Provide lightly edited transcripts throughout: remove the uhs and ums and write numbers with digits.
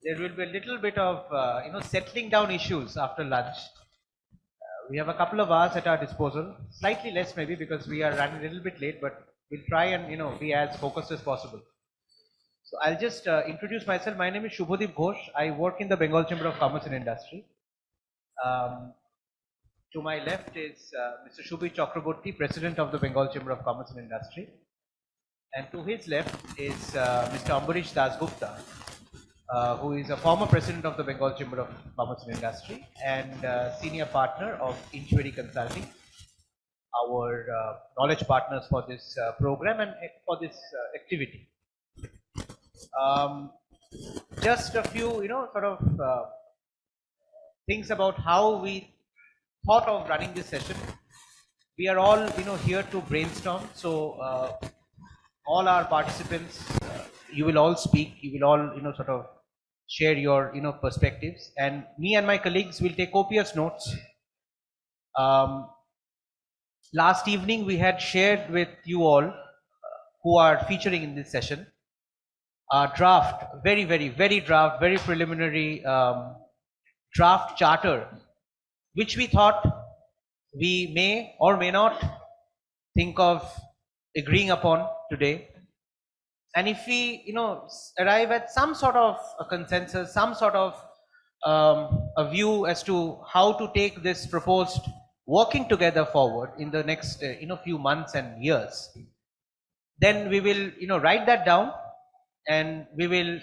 there will be a little bit of settling down issues after lunch. We have a couple of hours at our disposal, slightly less maybe because we are running a little bit late, but we'll try and be as focused as possible. So I'll just introduce myself. My name is Shubhadeep Ghosh. I work in the Bengal Chamber of Commerce and Industry. To my left is Mr. Shubhi Chakraborty, President of the Bengal Chamber of Commerce and Industry. And to his left is Mr. Ambarish Dasgupta, who is a former President of the Bengal Chamber of Commerce and Industry and Senior Partner of Inquiry Consulting, our knowledge partners for this program and for this activity. Just a few, things about how we thought of running this session. We are all, here to brainstorm. So all our participants, you will all speak. You will all, share your, perspectives. And me and my colleagues will take copious notes. Last evening, we had shared with you all who are featuring in this session a draft, very preliminary draft charter, which we thought we may or may not think of agreeing upon today. And if we, arrive at some sort of a consensus, some sort of a view as to how to take this proposed working together forward in the next, few months and years, then we will, write that down and we will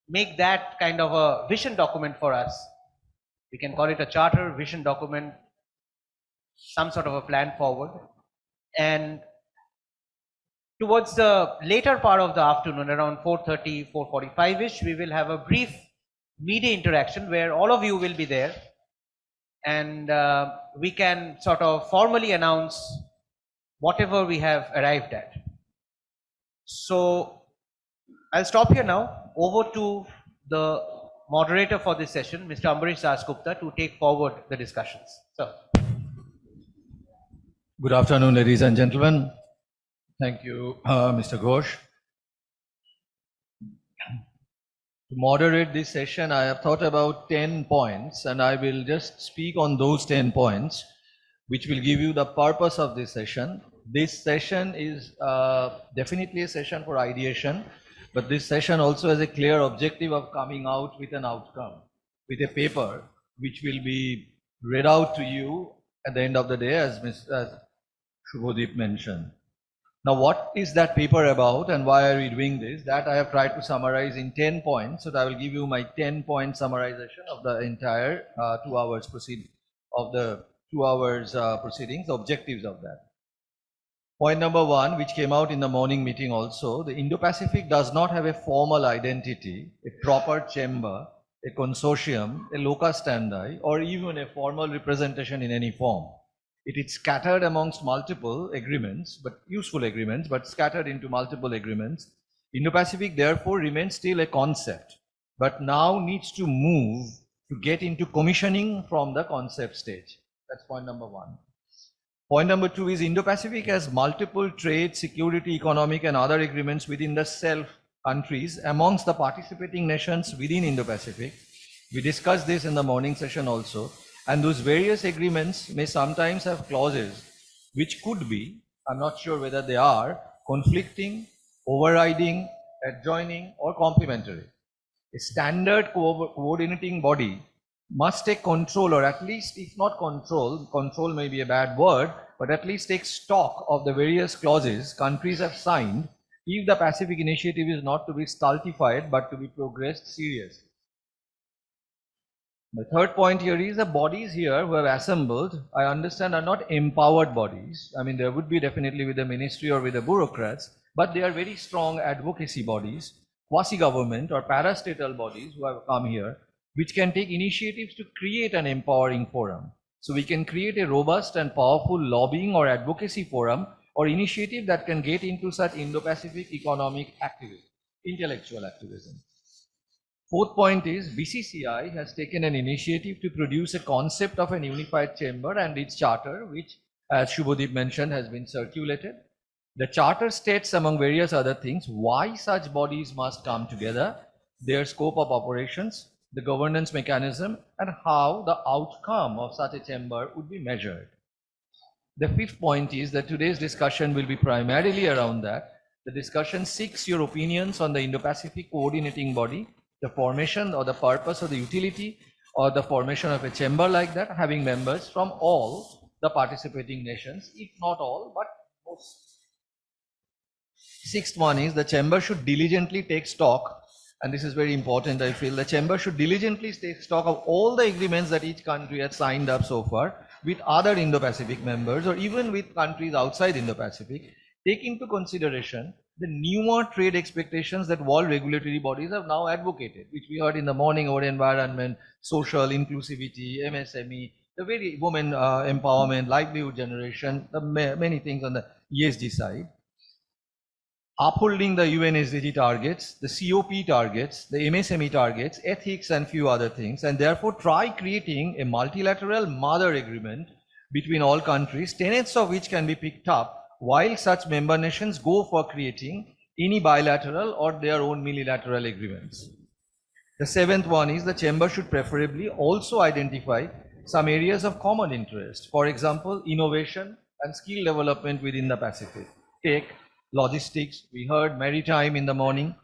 make that kind of a vision document for us. We can call it a charter, vision document, some sort of a plan forward. And towards the later part of the afternoon, around 4:30, 4:45-ish, we will have a brief media interaction where all of you will be there. And we can sort of formally announce whatever we have arrived at. So I'll stop here now. Over to the moderator for this session, Mr. Ambarish Dasgupta, to take forward the discussions. So, good afternoon, ladies and gentlemen. Thank you, Mr. Ghosh. To moderate this session, I have thought about 10 points, and I will just speak on those 10 points, which will give you the purpose of this session. This session is definitely a session for ideation, but this session also has a clear objective of coming out with an outcome, with a paper, which will be read out to you at the end of the day, as Shubhadeep mentioned. Now, what is that paper about and why are we doing this? That I have tried to summarize in 10 points. So I will give you my 10-point summarization of the entire 2 hours proceedings, objectives of that. Point number 1, which came out in the morning meeting also, the Indo-Pacific does not have a formal identity, a proper chamber, a consortium, a locus standi, or even a formal representation in any form. It is scattered amongst multiple agreements, but useful agreements, but scattered into multiple agreements. Indo-Pacific therefore remains still a concept, but now needs to move to get into commissioning from the concept stage. That's point number 1. Point number 2 is Indo-Pacific has multiple trade, security, economic and other agreements within the self countries amongst the participating nations within Indo-Pacific. We discussed this in the morning session also. And those various agreements may sometimes have clauses which could be, I'm not sure whether they are, conflicting, overriding, adjoining or complementary. A standard coordinating body must take control, or at least, if not control may be a bad word, but at least take stock of the various clauses countries have signed if the Pacific Initiative is not to be stultified but to be progressed seriously. The third point here is the bodies here who have assembled, I understand, are not empowered bodies. I mean, there would be definitely with the ministry or with the bureaucrats, but they are very strong advocacy bodies, quasi-government or parastatal bodies who have come here, which can take initiatives to create an empowering forum. So we can create a robust and powerful lobbying or advocacy forum or initiative that can get into such Indo-Pacific economic activism, intellectual activism. Fourth point is BCCI has taken an initiative to produce a concept of an unified chamber and its charter, which, as Shubhadeep mentioned, has been circulated. The charter states, among various other things, why such bodies must come together, their scope of operations, the governance mechanism, and how the outcome of such a chamber would be measured. The fifth point is that today's discussion will be primarily around that. The discussion seeks your opinions on the Indo-Pacific coordinating body, the formation or the purpose or the utility or the formation of a chamber like that, having members from all the participating nations, if not all, but most. Sixth one is the chamber should diligently take stock, and this is very important, I feel. The chamber should diligently take stock of all the agreements that each country has signed up so far with other Indo-Pacific members or even with countries outside Indo-Pacific, take into consideration the newer trade expectations that world regulatory bodies have now advocated, which we heard in the morning over environment, social inclusivity, MSME, the very women empowerment, livelihood generation, the many things on the ESG side. Upholding the UN SDG targets, the COP targets, the MSME targets, ethics and few other things, and therefore try creating a multilateral mother agreement between all countries, tenets of which can be picked up while such member nations go for creating any bilateral or their own unilateral agreements. The seventh one is the chamber should preferably also identify some areas of common interest. For example, innovation and skill development within the Pacific. Tech, logistics, we heard maritime in the morning,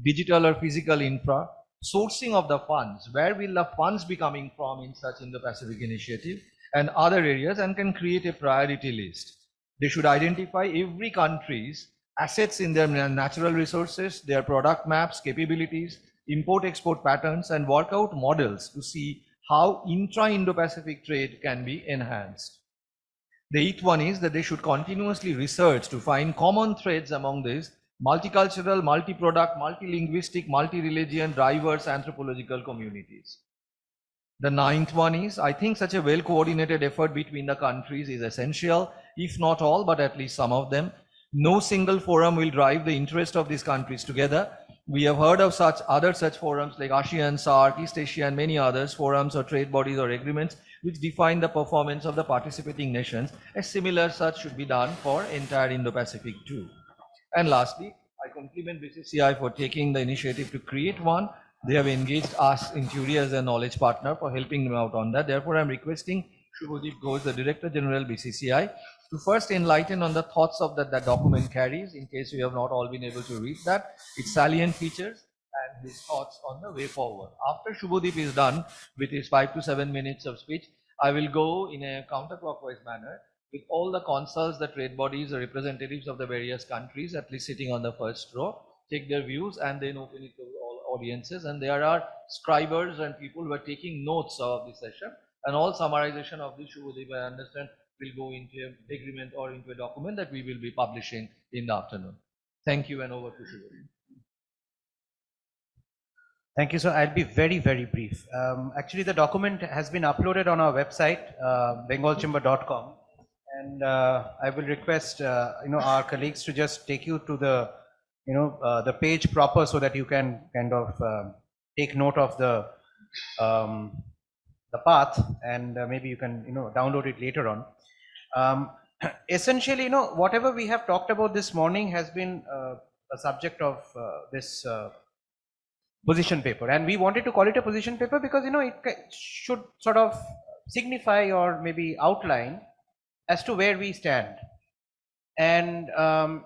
digital or physical infra, sourcing of the funds, where will the funds be coming from in such Indo-Pacific initiative, and other areas, and can create a priority list. They should identify every country's assets in their natural resources, their product maps, capabilities, import-export patterns, and work out models to see how intra-Indo-Pacific trade can be enhanced. The eighth one is that they should continuously research to find common threads among these multicultural, multi-product, multilinguistic, multi-religion, diverse anthropological communities. The ninth one is, I think such a well-coordinated effort between the countries is essential, if not all, but at least some of them. No single forum will drive the interest of these countries together. We have heard of other such forums like ASEAN, SAARC, East Asia, and many others, forums or trade bodies or agreements which define the performance of the participating nations. A similar such should be done for entire Indo-Pacific too. And lastly, I compliment BCCI for taking the initiative to create one. They have engaged us in theory as a knowledge partner for helping them out on that. Therefore, I'm requesting Shubhadeep Ghosh, the Director General BCCI, to first enlighten on the thoughts of that document carries, in case we have not all been able to read that, its salient features and his thoughts on the way forward. After Shubhadeep is done with his 5 to 7 minutes of speech, I will go in a counterclockwise manner with all the consuls, the trade bodies, the representatives of the various countries, at least sitting on the first row, take their views and then open it to all audiences. And there are scribers and people who are taking notes of the session, and all summarization of this, Shubhadeep, I understand, will go into an agreement or into a document that we will be publishing in the afternoon. Thank you, and over to Shubhadeep. Thank you, sir. I'll be very, very brief. Actually, the document has been uploaded on our website, bengalchamber.com, and I will request our colleagues to just take you to the the page proper so that you can kind of take note of the path, and maybe you can download it later on. Essentially, whatever we have talked about this morning has been a subject of this position paper, and we wanted to call it a position paper because it should sort of signify or maybe outline as to where we stand, and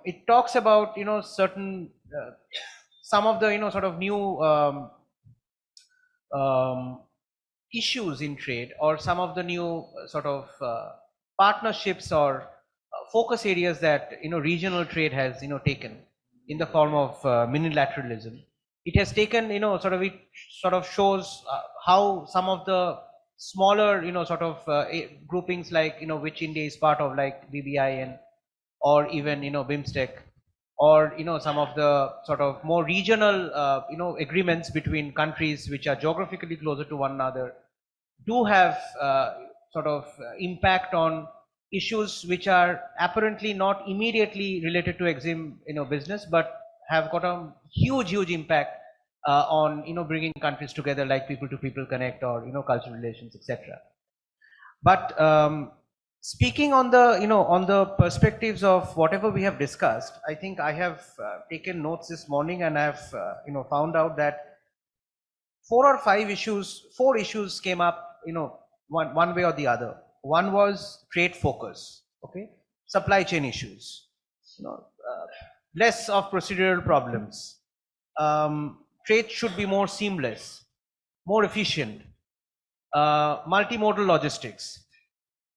it talks about certain some of the sort of new issues in trade, or some of the new sort of partnerships or focus areas that regional trade has taken in the form of unilateralism. It has taken it sort of shows how some of the smaller sort of groupings, like which India is part of, like BBIN, or even BIMSTEC, or some of the sort of more regional agreements between countries which are geographically closer to one another, do have sort of impact on issues which are apparently not immediately related to EXIM business, but have got a huge impact on bringing countries together, like people to people connect, or cultural relations, etc. But speaking on the on the perspectives of whatever we have discussed, I think I have taken notes this morning, and I have found out that four issues came up, one way or the other. One was trade focus, okay, supply chain issues, less of procedural problems. Trade should be more seamless, more efficient, multimodal logistics.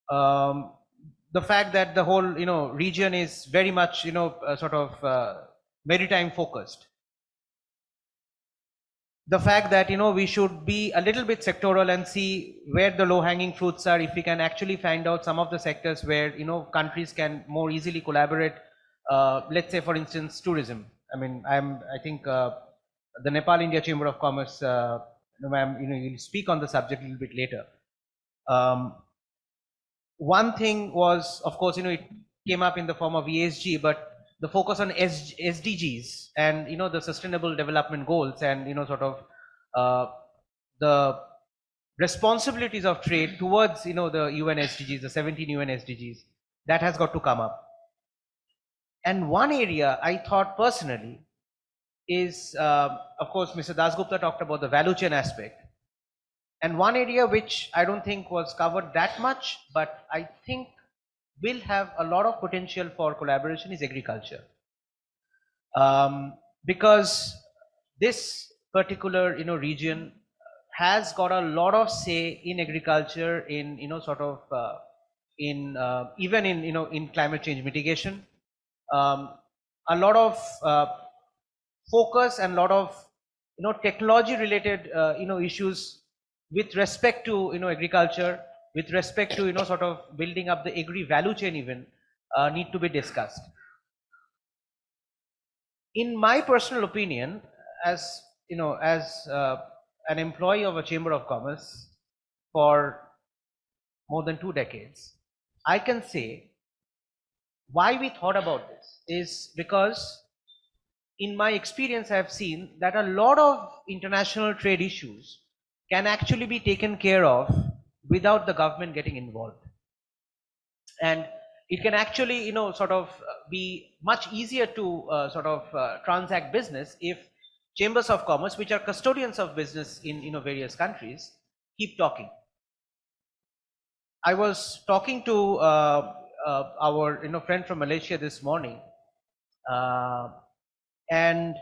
The fact that the whole, region is very much, sort of maritime focused. The fact that, we should be a little bit sectoral and see where the low hanging fruits are. If we can actually find out some of the sectors where, countries can more easily collaborate. Let's say, for instance, tourism. I mean, I think the Nepal India Chamber of Commerce, ma'am, you'll speak on the subject a little bit later. One thing was, of course, it came up in the form of ESG, but the focus on SDGs and, the sustainable development goals and, sort of the responsibilities of trade towards, the UN SDGs, the 17 UN SDGs, that has got to come up. And one area I thought personally is, of course, Mr. Dasgupta talked about the value chain aspect. And one area which I don't think was covered that much, but I think will have a lot of potential for collaboration is agriculture. Because this particular, region has got a lot of say in agriculture, in, sort of, even in, in climate change mitigation. A lot of focus and a lot of, technology related, issues with respect to, agriculture, with respect to, sort of building up the agri value chain even, need to be discussed. In my personal opinion, as, as an employee of a Chamber of Commerce for more than 2 decades, I can say why we thought about this is because in my experience, I have seen that a lot of international trade issues can actually be taken care of without the government getting involved. And it can actually, sort of be much easier to sort of transact business if chambers of commerce, which are custodians of business in, various countries, keep talking. I was talking to our, friend from Malaysia this morning, and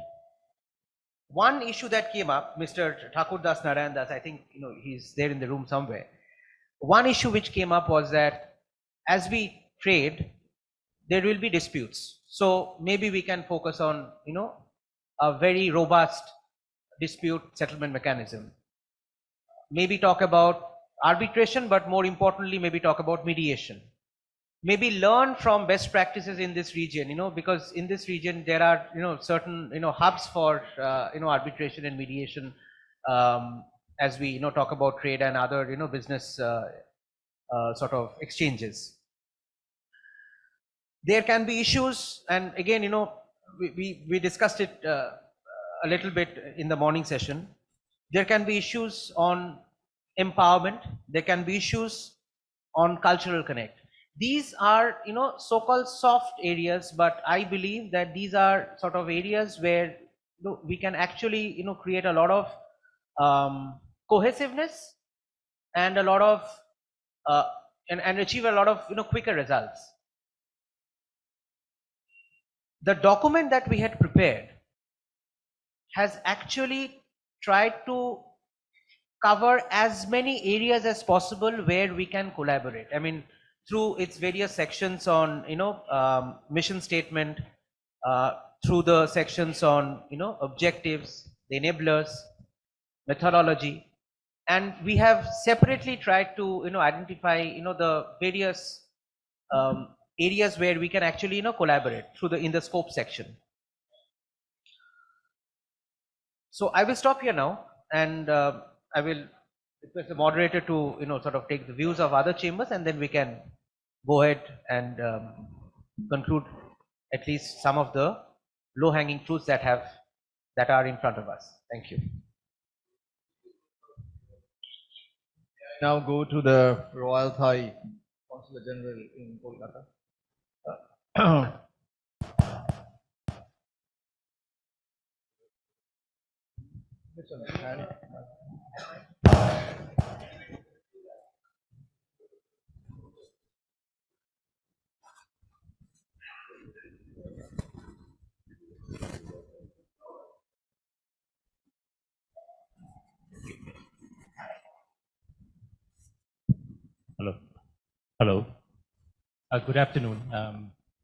one issue that came up, Mr. Thakur Das Narayan Das, I think, he's there in the room somewhere. One issue which came up was that as we trade, there will be disputes. So maybe we can focus on, a very robust dispute settlement mechanism. Maybe talk about arbitration, but more importantly, maybe talk about mediation. Maybe learn from best practices in this region, because in this region there are, certain, hubs for, arbitration and mediation, as we, talk about trade and other, business sort of exchanges. There can be issues, and again, we discussed it a little bit in the morning session. There can be issues on empowerment. There can be issues on cultural connect. These are, so-called soft areas, but I believe that these are sort of areas where, we can actually, create a lot of cohesiveness and a lot of and achieve a lot of, quicker results. The document that we had prepared has actually tried to cover as many areas as possible where we can collaborate. I mean, through its various sections on, mission statement, through the sections on, objectives, the enablers, methodology, and we have separately tried to, identify, the various areas where we can actually, collaborate through in the scope section. So I will stop here now, and I will request the moderator to, sort of take the views of other chambers, and then we can go ahead and conclude at least some of the low-hanging fruits that are in front of us. Thank you. Now go to the Royal Thai Consul General in Kolkata. Hello. Hello. Good afternoon.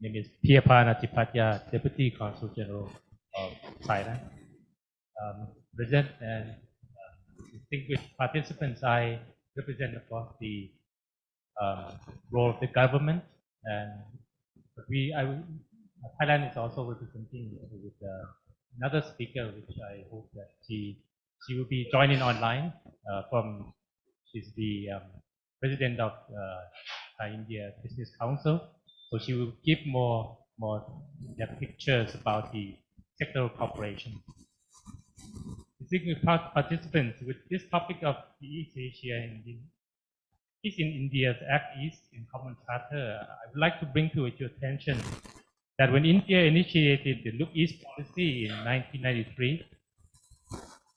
Name is Piyapana Tipatya, Deputy Consul General of Thailand. Present and distinguished participants, I represent, of course, the role of the government, and Thailand is also representing with another speaker, which I hope that she will be joining online from. She's the president of Thai India Business Council, so she will give more pictures about the sectoral cooperation. Distinguished participants, with this topic of the East Asia and East in India's Act East in Common Charter, I would like to bring to your attention that when India initiated the Look East policy in 1993,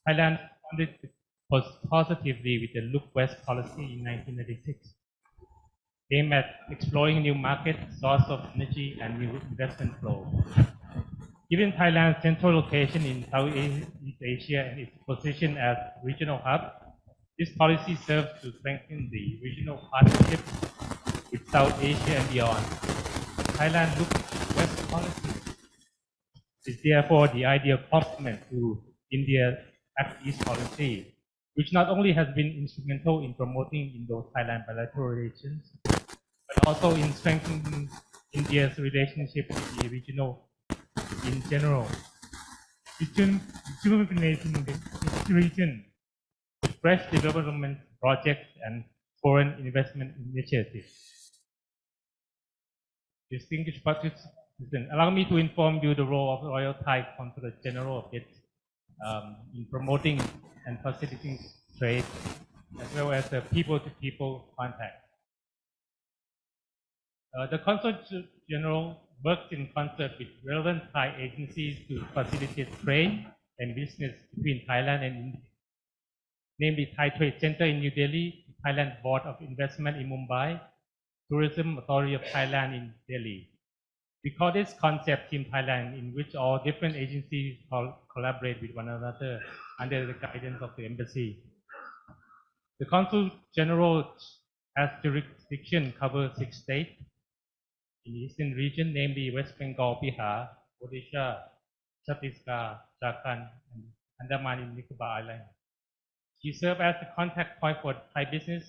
Thailand responded positively with the Look West policy in 1996, aimed at exploring new market, source of energy, and new investment flow. Given Thailand's central location in Southeast Asia and its position as regional hub, this policy serves to strengthen the regional partnership with South Asia and beyond. Thailand Look West policy is therefore the ideal complement to India's Act East policy, which not only has been instrumental in promoting Indo-Thailand bilateral relations, but also in strengthening India's relationship with the regional in general. Rejuvenating the region with fresh development projects and foreign investment initiatives. Distinguished participants, allow me to inform you the role of Royal Thai Consulate General of it in promoting and facilitating trade, as well as the people-to-people contact. The Consul General works in concert with relevant Thai agencies to facilitate trade and business between Thailand and India, namely Thai Trade Center in New Delhi, Thailand Board of Investment in Mumbai, Tourism Authority of Thailand in Delhi. We call this concept Team Thailand, in which all different agencies collaborate with one another under the guidance of the embassy. The Consul General has jurisdiction covers 6 states in the eastern region, namely West Bengal, Bihar, Odisha, Chhattisgarh, Jharkhand, and Andaman and Nicobar Islands. She serves as the contact point for Thai business,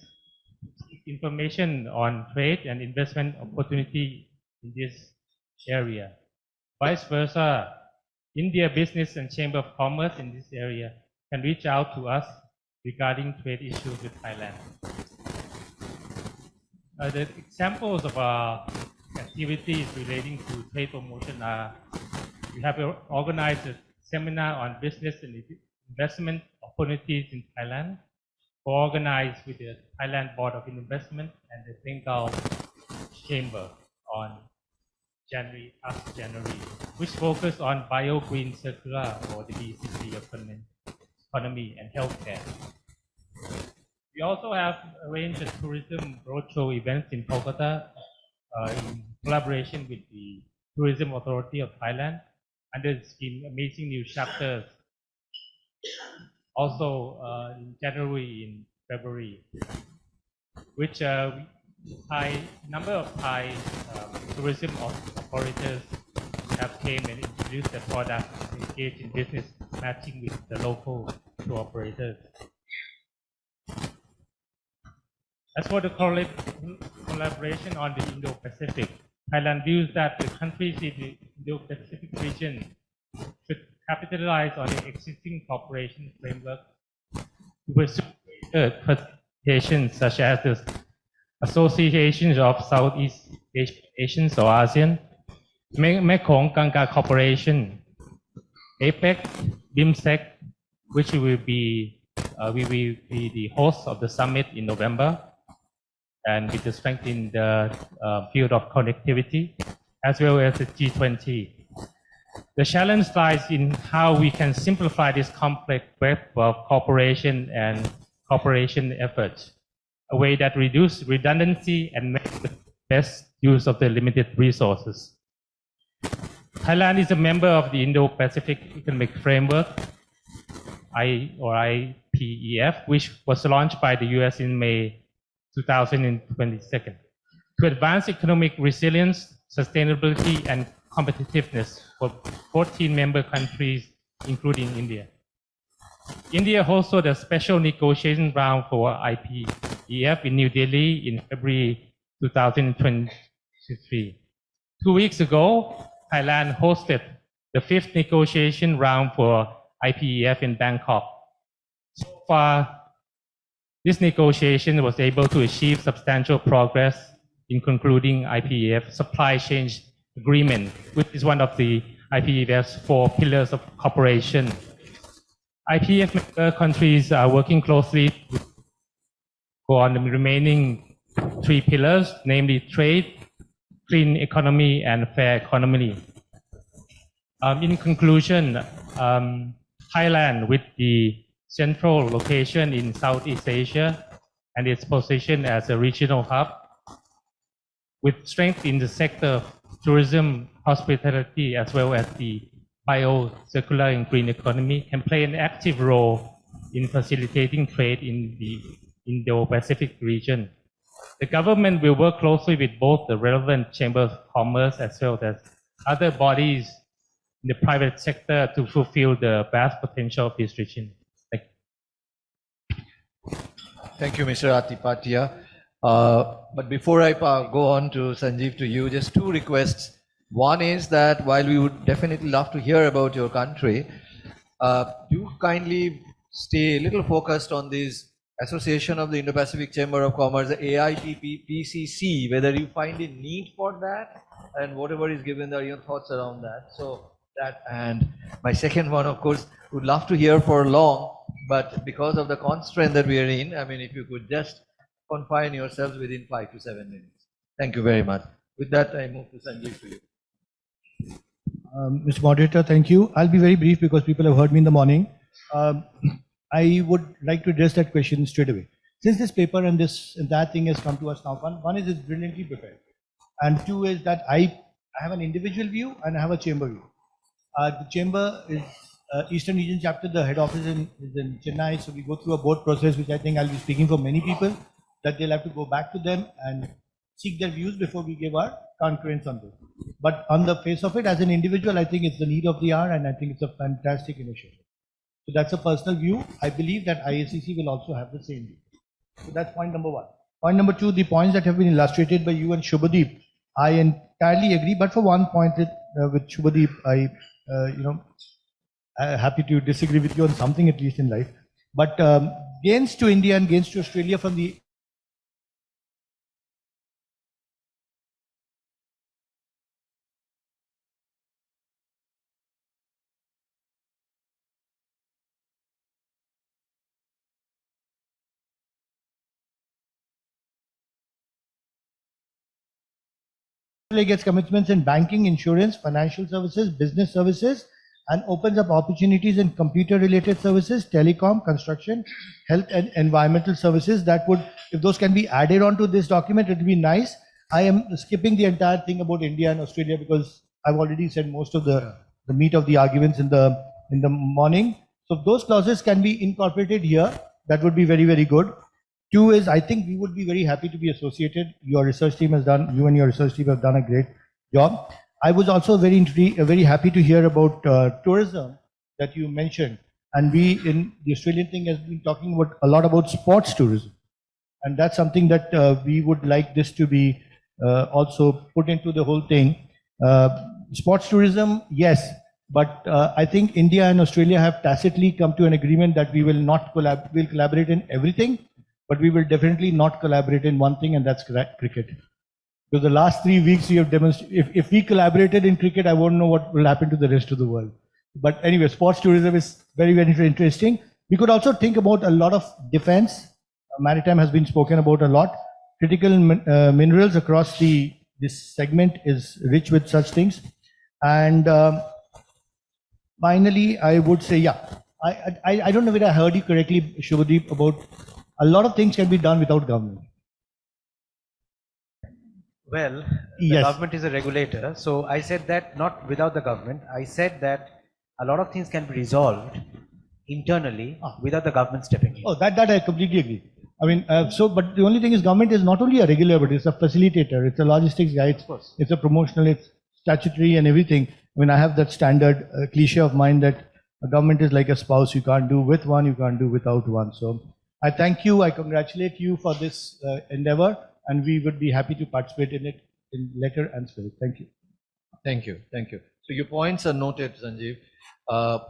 information on trade and investment opportunity in this area. Vice versa, India Business and Chamber of Commerce in this area can reach out to us regarding trade issues with Thailand. The examples of our activities relating to trade promotion are, we have organized a seminar on business and investment opportunities in Thailand, organized with the Thailand Board of Investment and the Bengal Chamber on January, which focus on bio-green circular or the BCC economy and healthcare. We also have arranged a tourism roadshow events in Kolkata in collaboration with the Tourism Authority of Thailand under the scheme Amazing New Chapters. Also in January, in February, which number of Thai tourism operators have came and introduced their products and engaged in business matching with the local tour operators. As for the collaboration on the Indo-Pacific, Thailand views that the countries in the Indo-Pacific region should capitalize on the existing cooperation framework to pursue participation such as the Associations of Southeast Asians or ASEAN, Mekong Ganga Corporation, APEC, BIMSEC, which will be the host of the summit in November, and with the strength in the field of connectivity, as well as the G20. The challenge lies in how we can simplify this complex web of cooperation and cooperation efforts, a way that reduces redundancy and makes the best use of the limited resources. Thailand is a member of the Indo-Pacific Economic Framework, IPEF, which was launched by the US in May 2022, to advance economic resilience, sustainability, and competitiveness for 14 member countries, including India. India hosted a special negotiation round for IPEF in New Delhi in February 2023. 2 weeks ago, Thailand hosted the 5th negotiation round for IPEF in Bangkok. So far, this negotiation was able to achieve substantial progress in concluding IPEF supply chain agreement, which is one of the IPEF's 4 pillars of cooperation. IPEF member countries are working closely on the remaining 3 pillars, namely trade, clean economy, and fair economy. In conclusion, Thailand, with the central location in Southeast Asia and its position as a regional hub, with strength in the sector of tourism, hospitality, as well as the bio-circular and green economy, can play an active role in facilitating trade in the Indo-Pacific region. The government will work closely with both the relevant chambers of commerce as well as other bodies in the private sector to fulfill the vast potential of this region. Thank you, Mr. Atipatia. But before I go on to Sanjeev, to you, just 2 requests. One is that while we would definitely love to hear about your country, do kindly stay a little focused on this Association of the Indo-Pacific Chamber of Commerce, the AIPPCC, whether you find a need for that, and whatever is given there, your thoughts around that. So that, and my second one, of course, would love to hear for long, but because of the constraint that we are in, I mean, if you could just confine yourselves within 5 to 7 minutes. Thank you very much. With that, I move to Sanjeev, to you. Mr. Moderator, thank you. I'll be very brief because people have heard me in the morning. I would like to address that question straight away. Since this paper and this entire thing has come to us now, one is it's brilliantly prepared. And 2 is that I have an individual view and I have a chamber view. The chamber is Eastern Region Chapter, the head office is in Chennai, so we go through a board process, which I think I'll be speaking for many people, that they'll have to go back to them and seek their views before we give our concurrence on this. But on the face of it, as an individual, I think it's the need of the hour, and I think it's a fantastic initiative. So that's a personal view. I believe that IACC will also have the same view. So that's point number 1. Point number 2, the points that have been illustrated by you and Shubhadeep, I entirely agree. But for one point with Shubhadeep, I'm happy to disagree with you on something, at least in life. But gains to India and gains to Australia from the gets commitments in banking, insurance, financial services, business services, and opens up opportunities in computer-related services, telecom, construction, health, and environmental services. That would, if those can be added onto this document, it would be nice. I am skipping the entire thing about India and Australia because I've already said most of the meat of the arguments in the morning. So if those clauses can be incorporated here, that would be very, very good. 2 is, I think we would be very happy to be associated. Your research team has done, you and your research team have done a great job. I was also very happy to hear about tourism that you mentioned. And we in the Australian thing has been talking about a lot about sports tourism. And that's something that we would like this to be also put into the whole thing. Sports tourism, yes. But I think India and Australia have tacitly come to an agreement that we will not we'll collaborate in everything. But we will definitely not collaborate in one thing, and that's cricket. Because the last 3 weeks we have demonstrated, if we collaborated in cricket, I won't know what will happen to the rest of the world. But anyway, sports tourism is very, very interesting. We could also think about a lot of defense. Maritime has been spoken about a lot. Critical minerals across this segment is rich with such things. And Finally, I would say, yeah, I don't know whether I heard you correctly, Shubhadeep, about a lot of things can be done without government. Well, the Yes. government is a regulator, so I said that not without the government. I said that a lot of things can be resolved internally without the government stepping in. Oh, that I completely agree. I mean, but the only thing is government is not only a regulator, but it's a facilitator, it's a logistics guy, it's a promotional, it's statutory and everything. I mean, I have that standard cliche of mine that a government is like a spouse, you can't do with one, you can't do without one. So I thank you, I congratulate you for this endeavor, and we would be happy to participate in it in letter and spirit. Thank you. Thank you. Thank you. So your points are noted, Sanjeev.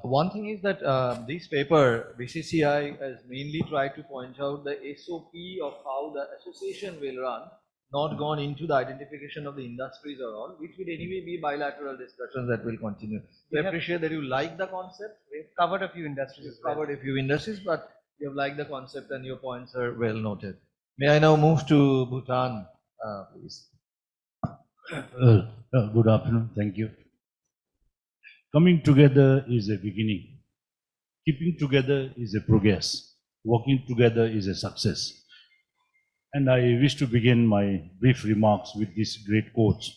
One thing is that this paper, BCCI has mainly tried to point out the SOP of how the association will run, not gone into the identification of the industries or all, which would anyway be bilateral discussions that will continue. We appreciate that you like the concept. We've covered a few industries. We've covered a few industries, but you have liked the concept and your points are well noted. May I now move to Bhutan, please? Good afternoon. Thank you. Coming together is a beginning. Keeping together is a progress. Working together is a success. And I wish to begin my brief remarks with these great quotes.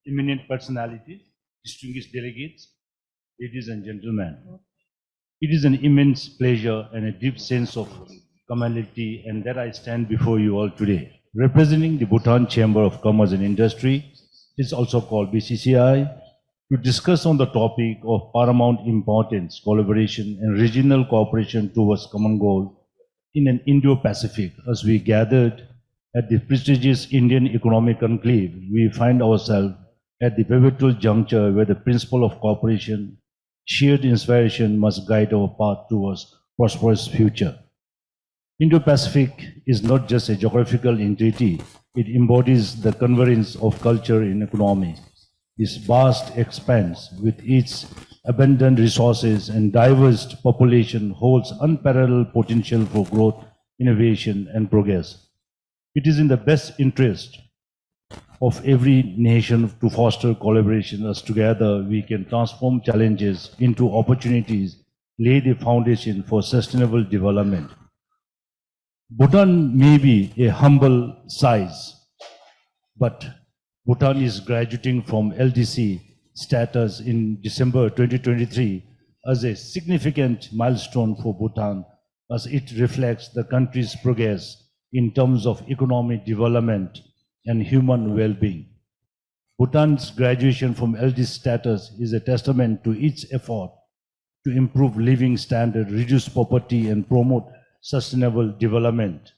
Eminent personalities, distinguished delegates, ladies and gentlemen. It is an immense pleasure and a deep sense of community, and that I stand before you all today, representing the Bhutan Chamber of Commerce and Industry, it's also called BCCI, to discuss on the topic of paramount importance, collaboration and regional cooperation towards common goal in an Indo-Pacific. As we gathered at the prestigious Indian Economic Conclave, we find ourselves at the pivotal juncture where the principle of cooperation, shared inspiration must guide our path towards prosperous future. Indo-Pacific is not just a geographical entity, it embodies the convergence of culture in economy. This vast expanse with its abundant resources and diverse population holds unparalleled potential for growth, innovation and progress. It is in the best interest of every nation to foster collaboration, as together we can transform challenges into opportunities, lay the foundation for sustainable development. Bhutan may be a humble size, but Bhutan is graduating from LDC status in December 2023 as a significant milestone for Bhutan, as it reflects the country's progress in terms of economic development and human well-being. Bhutan's graduation from LDC status is a testament to its effort to improve living standard, reduce poverty and promote sustainable development.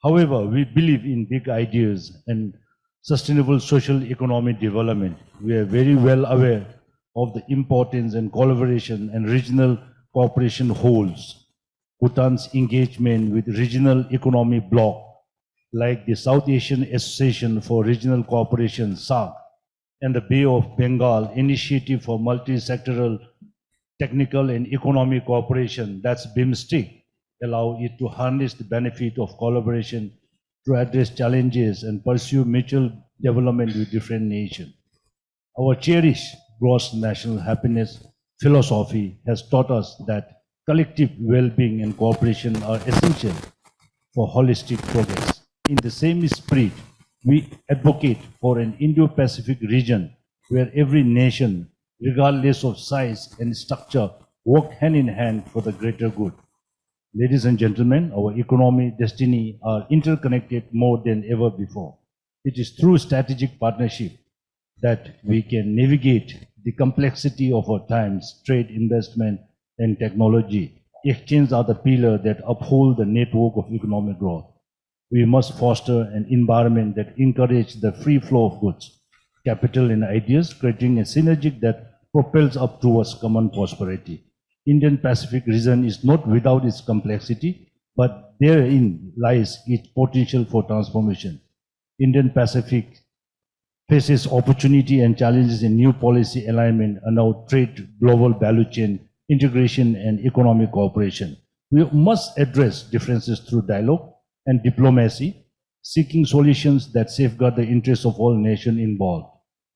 However, we believe in big ideas and sustainable social economic development. We are very well aware of the importance and collaboration and regional cooperation holds. Bhutan's engagement with regional economic bloc like the South Asian Association for Regional Cooperation, SAARC, and the Bay of Bengal Initiative for Multi-Sectoral Technical and Economic Cooperation, that's BIMSTEC, allow it to harness the benefit of collaboration to address challenges and pursue mutual development with different nations. Our cherished gross national happiness philosophy has taught us that collective well-being and cooperation are essential for holistic progress. In the same spirit, we advocate for an Indo-Pacific region where every nation, regardless of size and structure, work hand in hand for the greater good. Ladies and gentlemen, our economy, destiny are interconnected more than ever before. It is through strategic partnership that we can navigate the complexity of our times, trade, investment, and technology. Exchanges are the pillar that uphold the network of economic growth. We must foster an environment that encourages the free flow of goods, capital, and ideas, creating a synergy that propels up towards common prosperity. Indian Pacific region is not without its complexity, but therein lies its potential for transformation. Indian Pacific faces opportunity and challenges in new policy alignment and now trade, global value chain, integration and economic cooperation. We must address differences through dialogue and diplomacy, seeking solutions that safeguard the interests of all nations involved.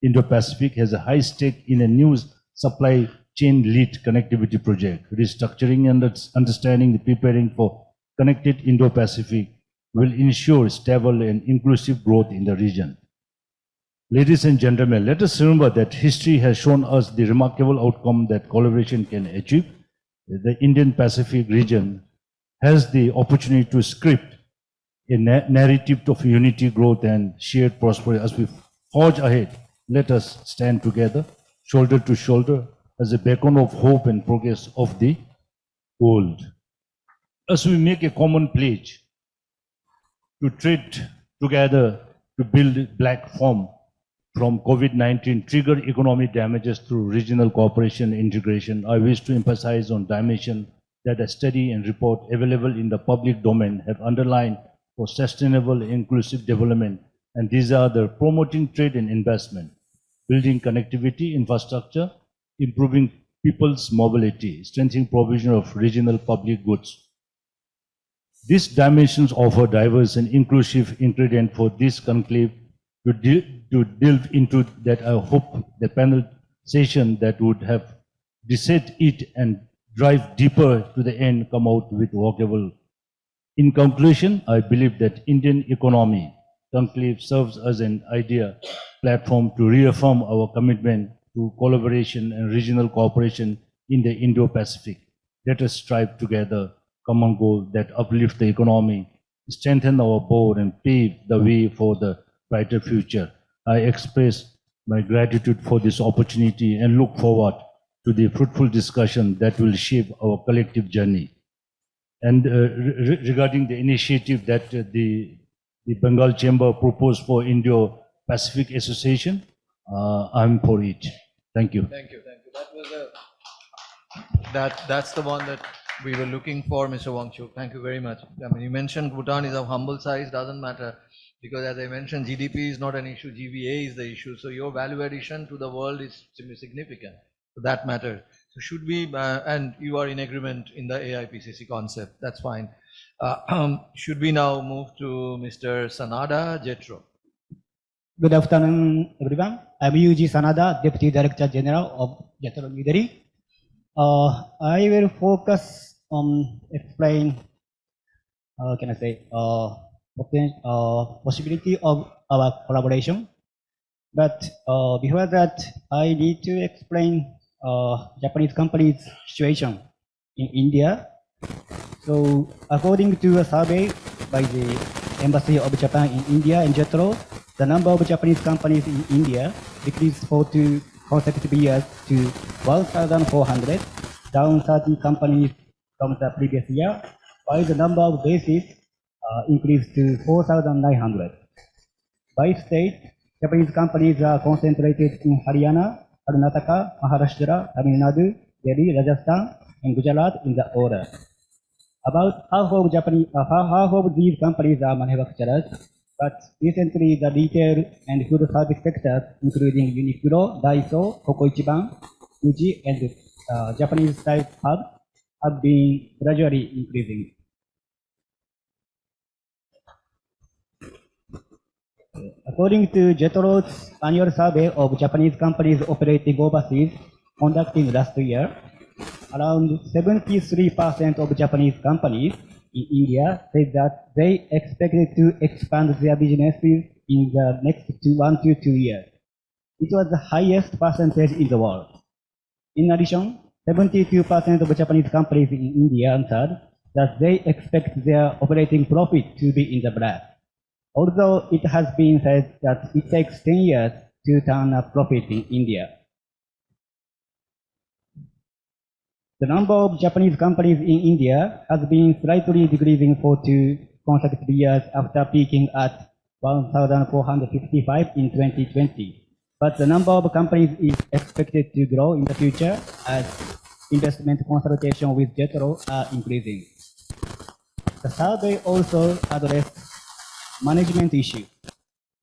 Indo-Pacific has a high stake in a new supply chain lead connectivity project. Restructuring and understanding the preparing for connected Indo-Pacific will ensure stable and inclusive growth in the region. Ladies and gentlemen, let us remember that history has shown us the remarkable outcome that collaboration can achieve. The Indian Pacific region has the opportunity to script a narrative of unity, growth, and shared prosperity. As we forge ahead, let us stand together, shoulder to shoulder, as a beacon of hope and progress of the world. As we make a common pledge to tread together to build platform from COVID-19 trigger economic damages through regional cooperation and integration, I wish to emphasize on dimension that a study and report available in the public domain have underlined for sustainable inclusive development, and these are the promoting trade and investment, building connectivity infrastructure, improving people's mobility, strengthening provision of regional public goods. These dimensions offer diverse and inclusive ingredient for this conclave to delve into that. I hope the panel session that would have dissect it and drive deeper to the end come out with workable. In conclusion, I believe that Indian economy conclave serves as an idea platform to reaffirm our commitment to collaboration and regional cooperation in the Indo-Pacific. Let us strive together, common goal that uplift the economy, strengthen our board, and pave the way for the brighter future. I express my gratitude for this opportunity and look forward to the fruitful discussion that will shape our collective journey. And regarding the initiative that the Bengal Chamber proposed for Indo-Pacific Association, I'm for it. Thank you. Thank you. That was that's the one that we were looking for, Mr. Wangchuk. Thank you very much. I mean, you mentioned Bhutan is of humble size, doesn't matter, because as I mentioned, GDP is not an issue, GVA is the issue. So your value addition to the world is significant. So that matters. So should we, and you are in agreement in the AIPCC concept, that's fine. Should we now move to Mr. Sanada Jetro? Good afternoon, everyone. I'm Yuji Sanada, Deputy Director General of Jetro New Delhi. I will focus on explain, possibility of our collaboration. But before that, I need to explain Japanese companies' situation in India. So, according to a survey by the Embassy of Japan in India and JETRO, the number of Japanese companies in India decreased for 2 consecutive years to 1,400, down 30 companies from the previous year, while the number of bases increased to 4,900. By state, Japanese companies are concentrated in Haryana, Karnataka, Maharashtra, Tamil Nadu, Delhi, Rajasthan, and Gujarat in the order. About half of these companies are manufacturers, but recently the retail and food service sectors, including Uniqlo, Daiso, Kokoichiban, Fuji, and Japanese style hubs, have been gradually increasing. According to JETRO's annual survey of Japanese companies operating overseas conducted last year, around 73% of Japanese companies in India said that they expected to expand their businesses in the next 1 to 2 years. It was the highest percentage in the world. In addition, 72% of Japanese companies in India answered that they expect their operating profit to be in the black. Although it has been said that it takes 10 years to turn a profit in India. The number of Japanese companies in India has been slightly decreasing for 2 consecutive years after peaking at 1,455 in 2020. But the number of companies is expected to grow in the future as investment consultation with JETRO are increasing. The survey also addressed management issues.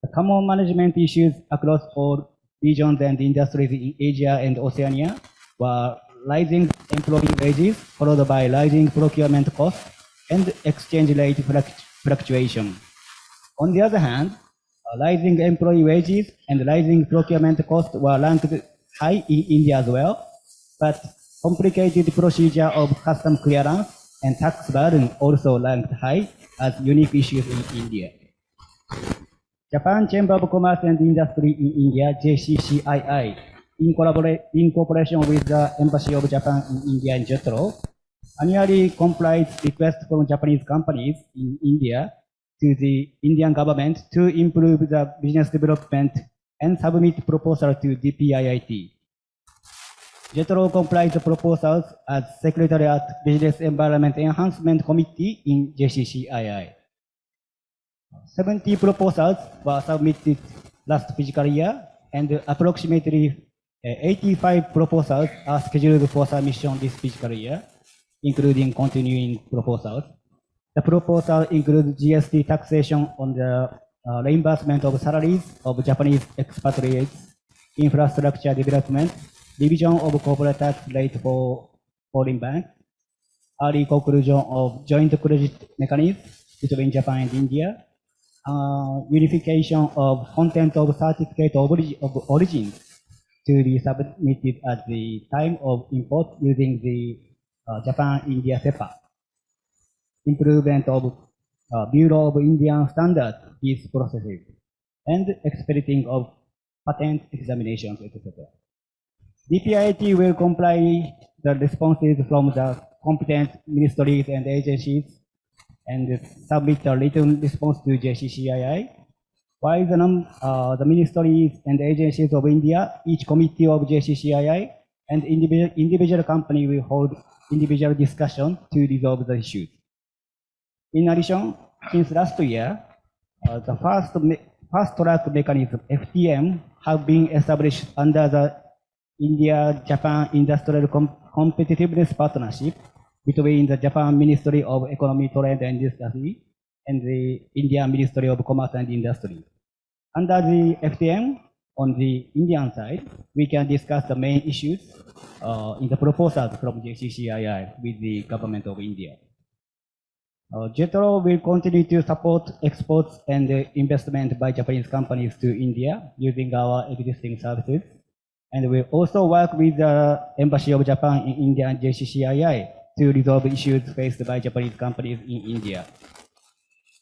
The common management issues across all regions and industries in Asia and Oceania were rising employee wages, followed by rising procurement costs and exchange rate fluctuation. On the other hand, rising employee wages and rising procurement costs were ranked high in India as well, but complicated procedure of custom clearance and tax burden also ranked high as unique issues in India. Japan Chamber of Commerce and Industry in India, JCCII, in cooperation with the Embassy of Japan in India and JETRO, annually complies requests from Japanese companies in India to the Indian government to improve the business development and submit proposal to DPIIT. JETRO complies the proposals as Secretary at Business Environment Enhancement Committee in JCCII. 70 proposals were submitted last fiscal year, and approximately 85 proposals are scheduled for submission this fiscal year, including continuing proposals. The proposal includes GST taxation on the reimbursement of salaries of Japanese expatriates, infrastructure development, revision of corporate tax rate for foreign banks, early conclusion of joint credit mechanism between Japan and India, unification of content of certificate of origin to be submitted at the time of import using the Japan-India SEPA, improvement of Bureau of Indian Standards is processes, and expediting of patent examinations, etc. DPIIT will comply the responses from the competent ministries and agencies and submit a written response to JCCII. While the ministries and agencies of India, each committee of JCCII and individual company will hold individual discussion to resolve the issues. In addition, since last year, the fast track mechanism FTM have been established under the India-Japan Industrial Competitiveness Partnership between the Japan Ministry of Economy, Trade and Industry and the Indian Ministry of Commerce and Industry. Under the FTM, on the Indian side, we can discuss the main issues in the proposals from JCCII with the government of India. JETRO will continue to support exports and investment by Japanese companies to India using our existing services. And we'll also work with the Embassy of Japan in India and JCCII to resolve issues faced by Japanese companies in India.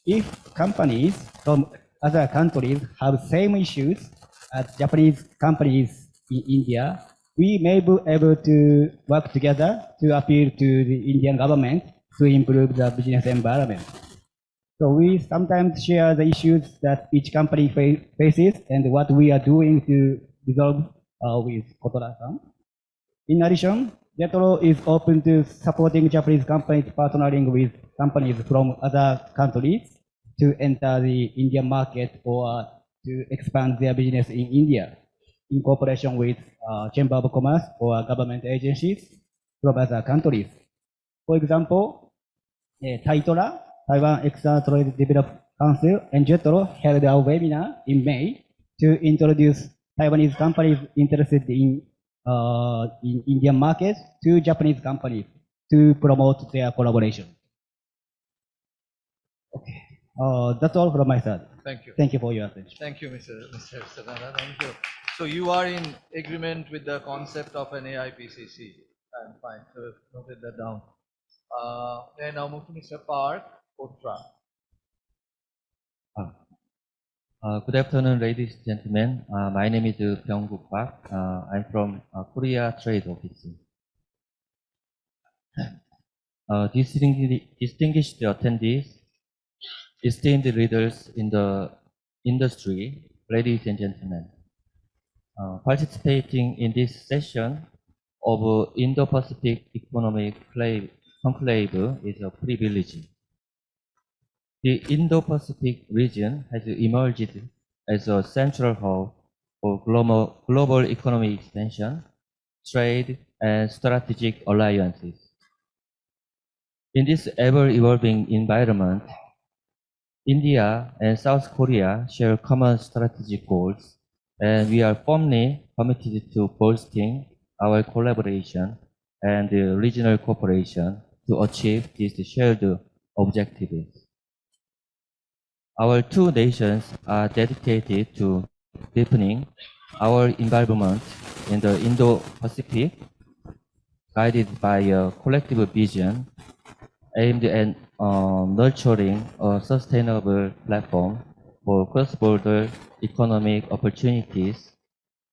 If companies from other countries have same issues as Japanese companies in India, we may be able to work together to appeal to the Indian government to improve the business environment. So we sometimes share the issues that each company faces and what we are doing to resolve with Kotora-san. In addition, JETRO is open to supporting Japanese companies partnering with companies from other countries to enter the Indian market or to expand their business in India in cooperation with Chamber of Commerce or government agencies from other countries. For example, TAITORA, Taiwan External Trade Development Council, and JETRO held a webinar in May to introduce Taiwanese companies interested in Indian markets to Japanese companies to promote their collaboration. Okay, that's all from my side. Thank you. Thank you for your attention. Thank you, Mr. Sadana. Thank you. So you are in agreement with the concept of an AIPCC. Fine. So noted that down. Then now move to Mr. Park Potra. Good afternoon, ladies and gentlemen. My name is Byung-Guk Park. I'm from Korea Trade Office. Distinguished attendees, esteemed leaders in the industry, ladies and gentlemen. Participating in this session of Indo-Pacific Economic Conclave is a privilege. The Indo-Pacific region has emerged as a central hub for global economic expansion, trade, and strategic alliances. In this ever-evolving environment, India and South Korea share common strategic goals, and we are firmly committed to bolstering our collaboration and regional cooperation to achieve these shared objectives. Our two nations are dedicated to deepening our involvement in the Indo-Pacific, guided by a collective vision aimed at nurturing a sustainable platform for cross-border economic opportunities,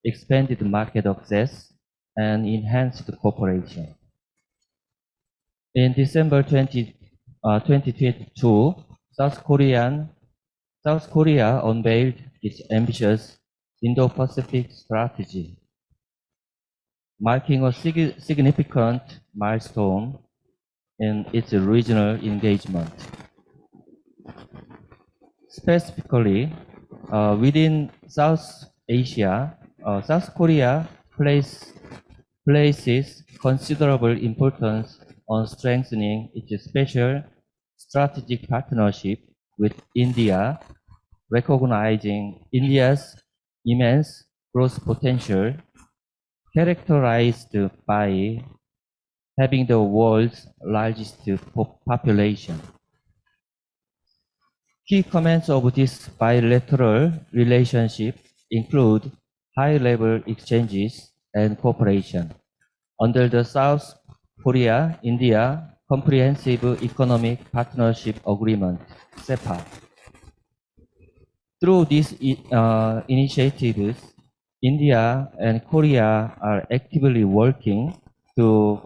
expanded market access, and enhanced cooperation. In December 2022, South Korea unveiled its ambitious Indo-Pacific strategy, marking a significant milestone in its regional engagement. Specifically, within South Asia, South Korea places considerable importance on strengthening its special strategic partnership with India, recognizing India's immense growth potential, characterized by having the world's largest population. Key comments of this bilateral relationship include high-level exchanges and cooperation under the South Korea-India Comprehensive Economic Partnership Agreement, CEPA. Through these initiatives, India and Korea are actively working to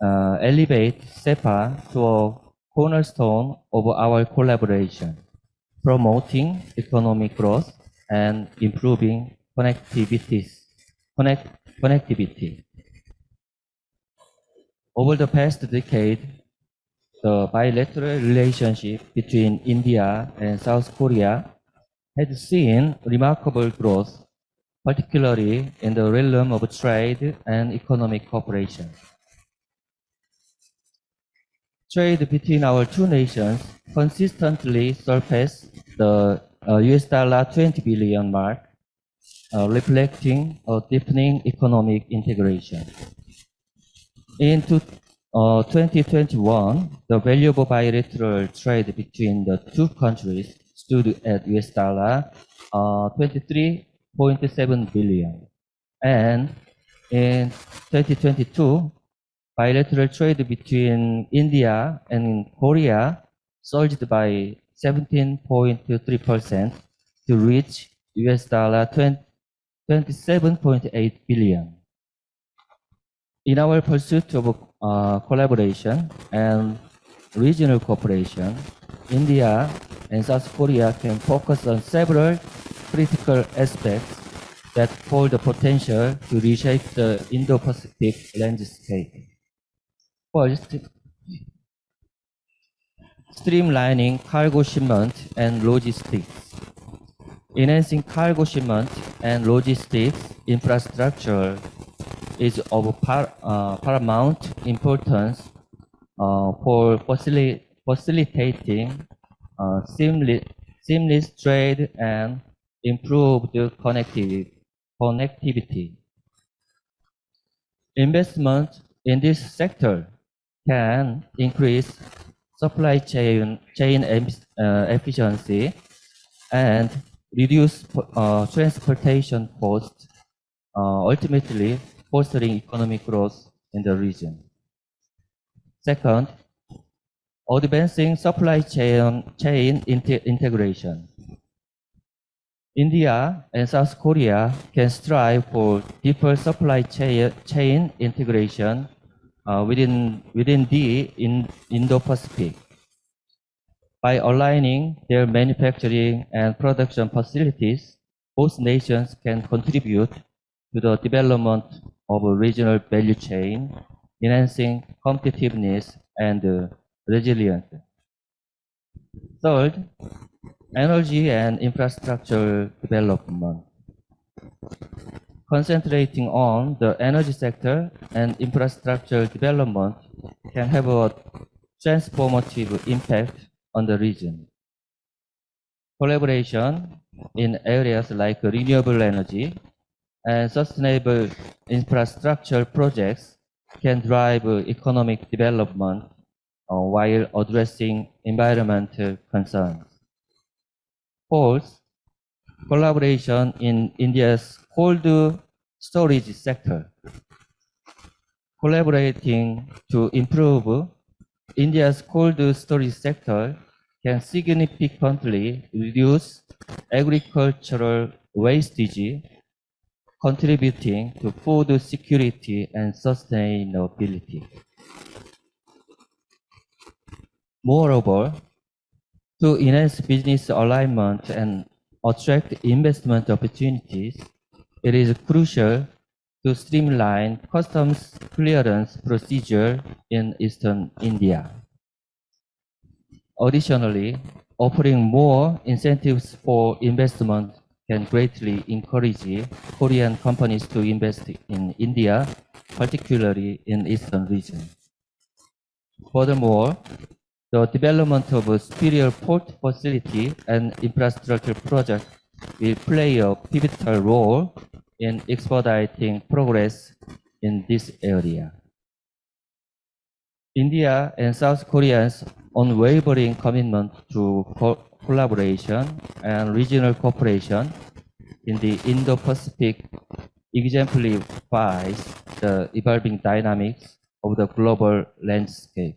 elevate CEPA to a cornerstone of our collaboration, promoting economic growth and improving connectivity. Over the past decade, the bilateral relationship between India and South Korea has seen remarkable growth, particularly in the realm of trade and economic cooperation. Trade between our two nations consistently surpassed the $20 billion mark, reflecting a deepening economic integration. In 2021, the value of bilateral trade between the two countries stood at $23.7 billion. And in 2022, bilateral trade between India and Korea surged by 17.3% to reach $27.8 billion. In our pursuit of collaboration and regional cooperation, India and South Korea can focus on several critical aspects that hold the potential to reshape the Indo-Pacific landscape. First, streamlining cargo shipment and logistics. Enhancing cargo shipment and logistics infrastructure is of paramount importance for facilitating seamless trade and improved connectivity. Investment in this sector can increase supply chain efficiency and reduce transportation costs, ultimately fostering economic growth in the region. Second, advancing supply chain integration. India and South Korea can strive for deeper supply chain integration within the Indo-Pacific. By aligning their manufacturing and production facilities, both nations can contribute to the development of a regional value chain, enhancing competitiveness and resilience. Third, energy and infrastructure development. Concentrating on the energy sector and infrastructure development can have a transformative impact on the region. Collaboration in areas like renewable energy and sustainable infrastructure projects can drive economic development while addressing environmental concerns. Fourth, collaboration in India's cold storage sector. Collaborating to improve India's cold storage sector can significantly reduce agricultural wastage, contributing to food security and sustainability. Moreover, to enhance business alignment and attract investment opportunities, it is crucial to streamline customs clearance procedure in Eastern India. Additionally, offering more incentives for investment can greatly encourage Korean companies to invest in India, particularly in Eastern region. Furthermore, the development of a superior port facility and infrastructure project will play a pivotal role in expediting progress in this area. India and South Korea's unwavering commitment to collaboration and regional cooperation in the Indo-Pacific exemplifies the evolving dynamics of the global landscape.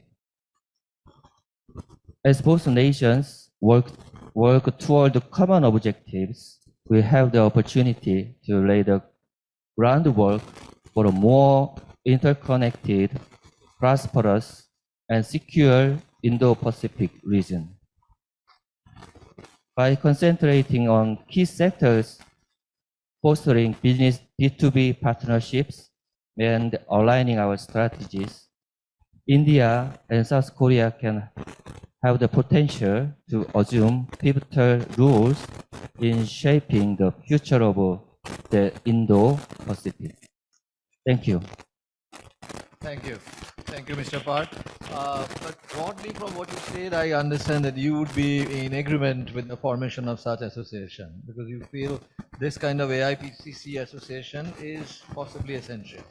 As both nations work toward common objectives, we have the opportunity to lay the groundwork for a more interconnected, prosperous, and secure Indo-Pacific region. By concentrating on key sectors, fostering business B2B partnerships, and aligning our strategies, India and South Korea can have the potential to assume pivotal roles in shaping the future of the Indo-Pacific. Thank you. Thank you. Thank you, Mr. Park. But broadly from what you said, I understand that you would be in agreement with the formation of such association because you feel this kind of AIPCC association is possibly essential.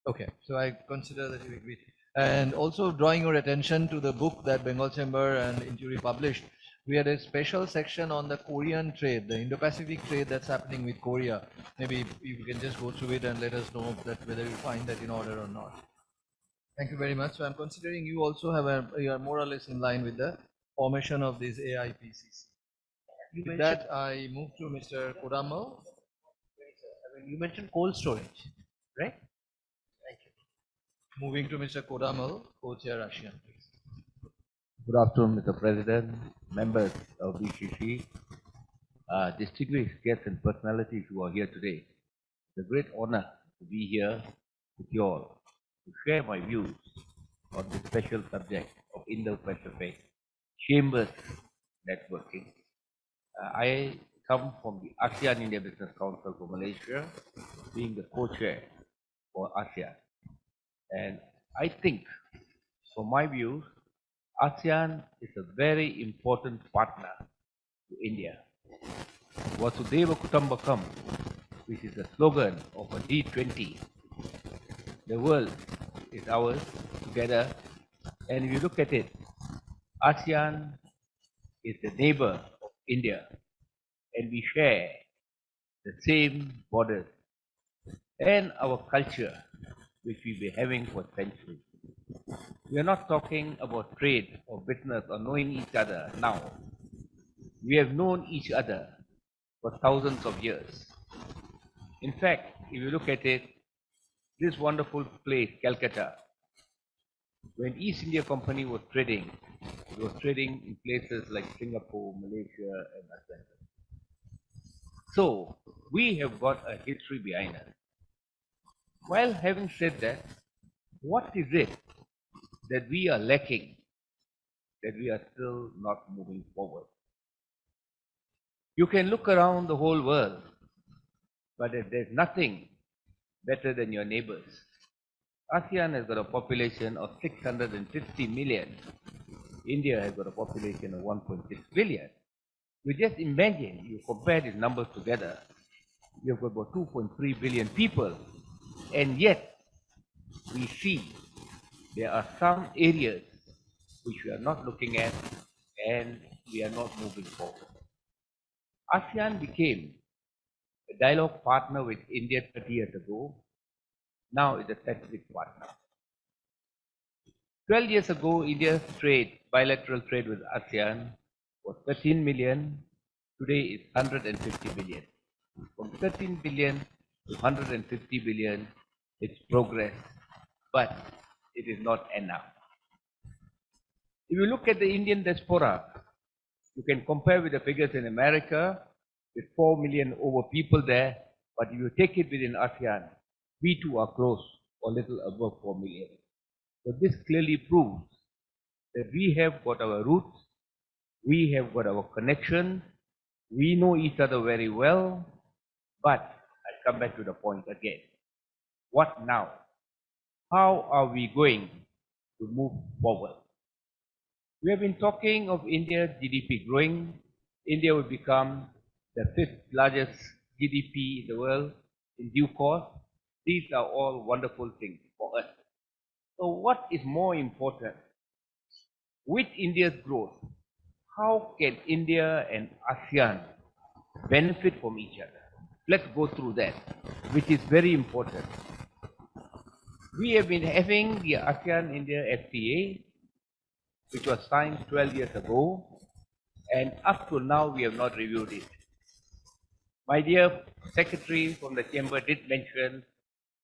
Okay, so I consider that you agree. And also drawing your attention to the book that Bengal Chamber and Inturi published, we had a special section on the Korean trade, the Indo-Pacific trade that's happening with Korea. Maybe you can just go through it and let us know that whether you find that in order or not. Thank you very much. So I'm considering you also you are more or less in line with the formation of this AIPCC. With that, I move to Mr. Kodamal. You mentioned cold storage, right? Moving to Mr. Kodamal, co-chair ASEAN. Good afternoon, Mr. President, members of BCC, distinguished guests and personalities who are here today. It's a great honor to be here with you all to share my views on the special subject of Indo-Pacific Chambers networking. I come from the ASEAN India Business Council for Malaysia, being the co-chair for ASEAN. And I think, from my views, ASEAN is a very important partner to India. Vasudhaiva Kutumbakam, which is the slogan of a G20. The world is ours together. And if you look at it, ASEAN is the neighbor of India. And we share the same borders and our culture, which we've been having for centuries. We are not talking about trade or business or knowing each other now. We have known each other for thousands of years. In fact, if you look at it, this wonderful place, Calcutta, when East India Company was trading, it was trading in places like Singapore, Malaysia, and Australia. So, we have got a history behind us. While having said that, what is it that we are lacking, that we are still not moving forward? You can look around the whole world, but there's nothing better than your neighbors. ASEAN has got a population of 650 million. India has got a population of 1.6 billion. You just imagine, you compare these numbers together, you've got about 2.3 billion people, and yet we see there are some areas which we are not looking at and we are not moving forward. ASEAN became a dialogue partner with India 30 years ago. Now it's a strategic partner. 12 years ago, India's trade, bilateral trade with ASEAN was 13 million. Today it's 150 billion. From 13 billion to 150 billion, it's progress, but it is not enough. If you look at the Indian diaspora, you can compare with the figures in America, with 4 million over people there, but if you take it within ASEAN, we too are close or little above 4 million. So this clearly proves that we have got our roots, we have got our connections, we know each other very well, but I come back to the point again. What now? How are we going to move forward? We have been talking of India's GDP growing. India will become the 5th largest GDP in the world in due course. These are all wonderful things for us. So what is more important? With India's growth, how can India and ASEAN benefit from each other? Let's go through that, which is very important. We have been having the ASEAN-India FTA, which was signed 12 years ago, and up to now we have not reviewed it. My dear Secretary from the Chamber did mention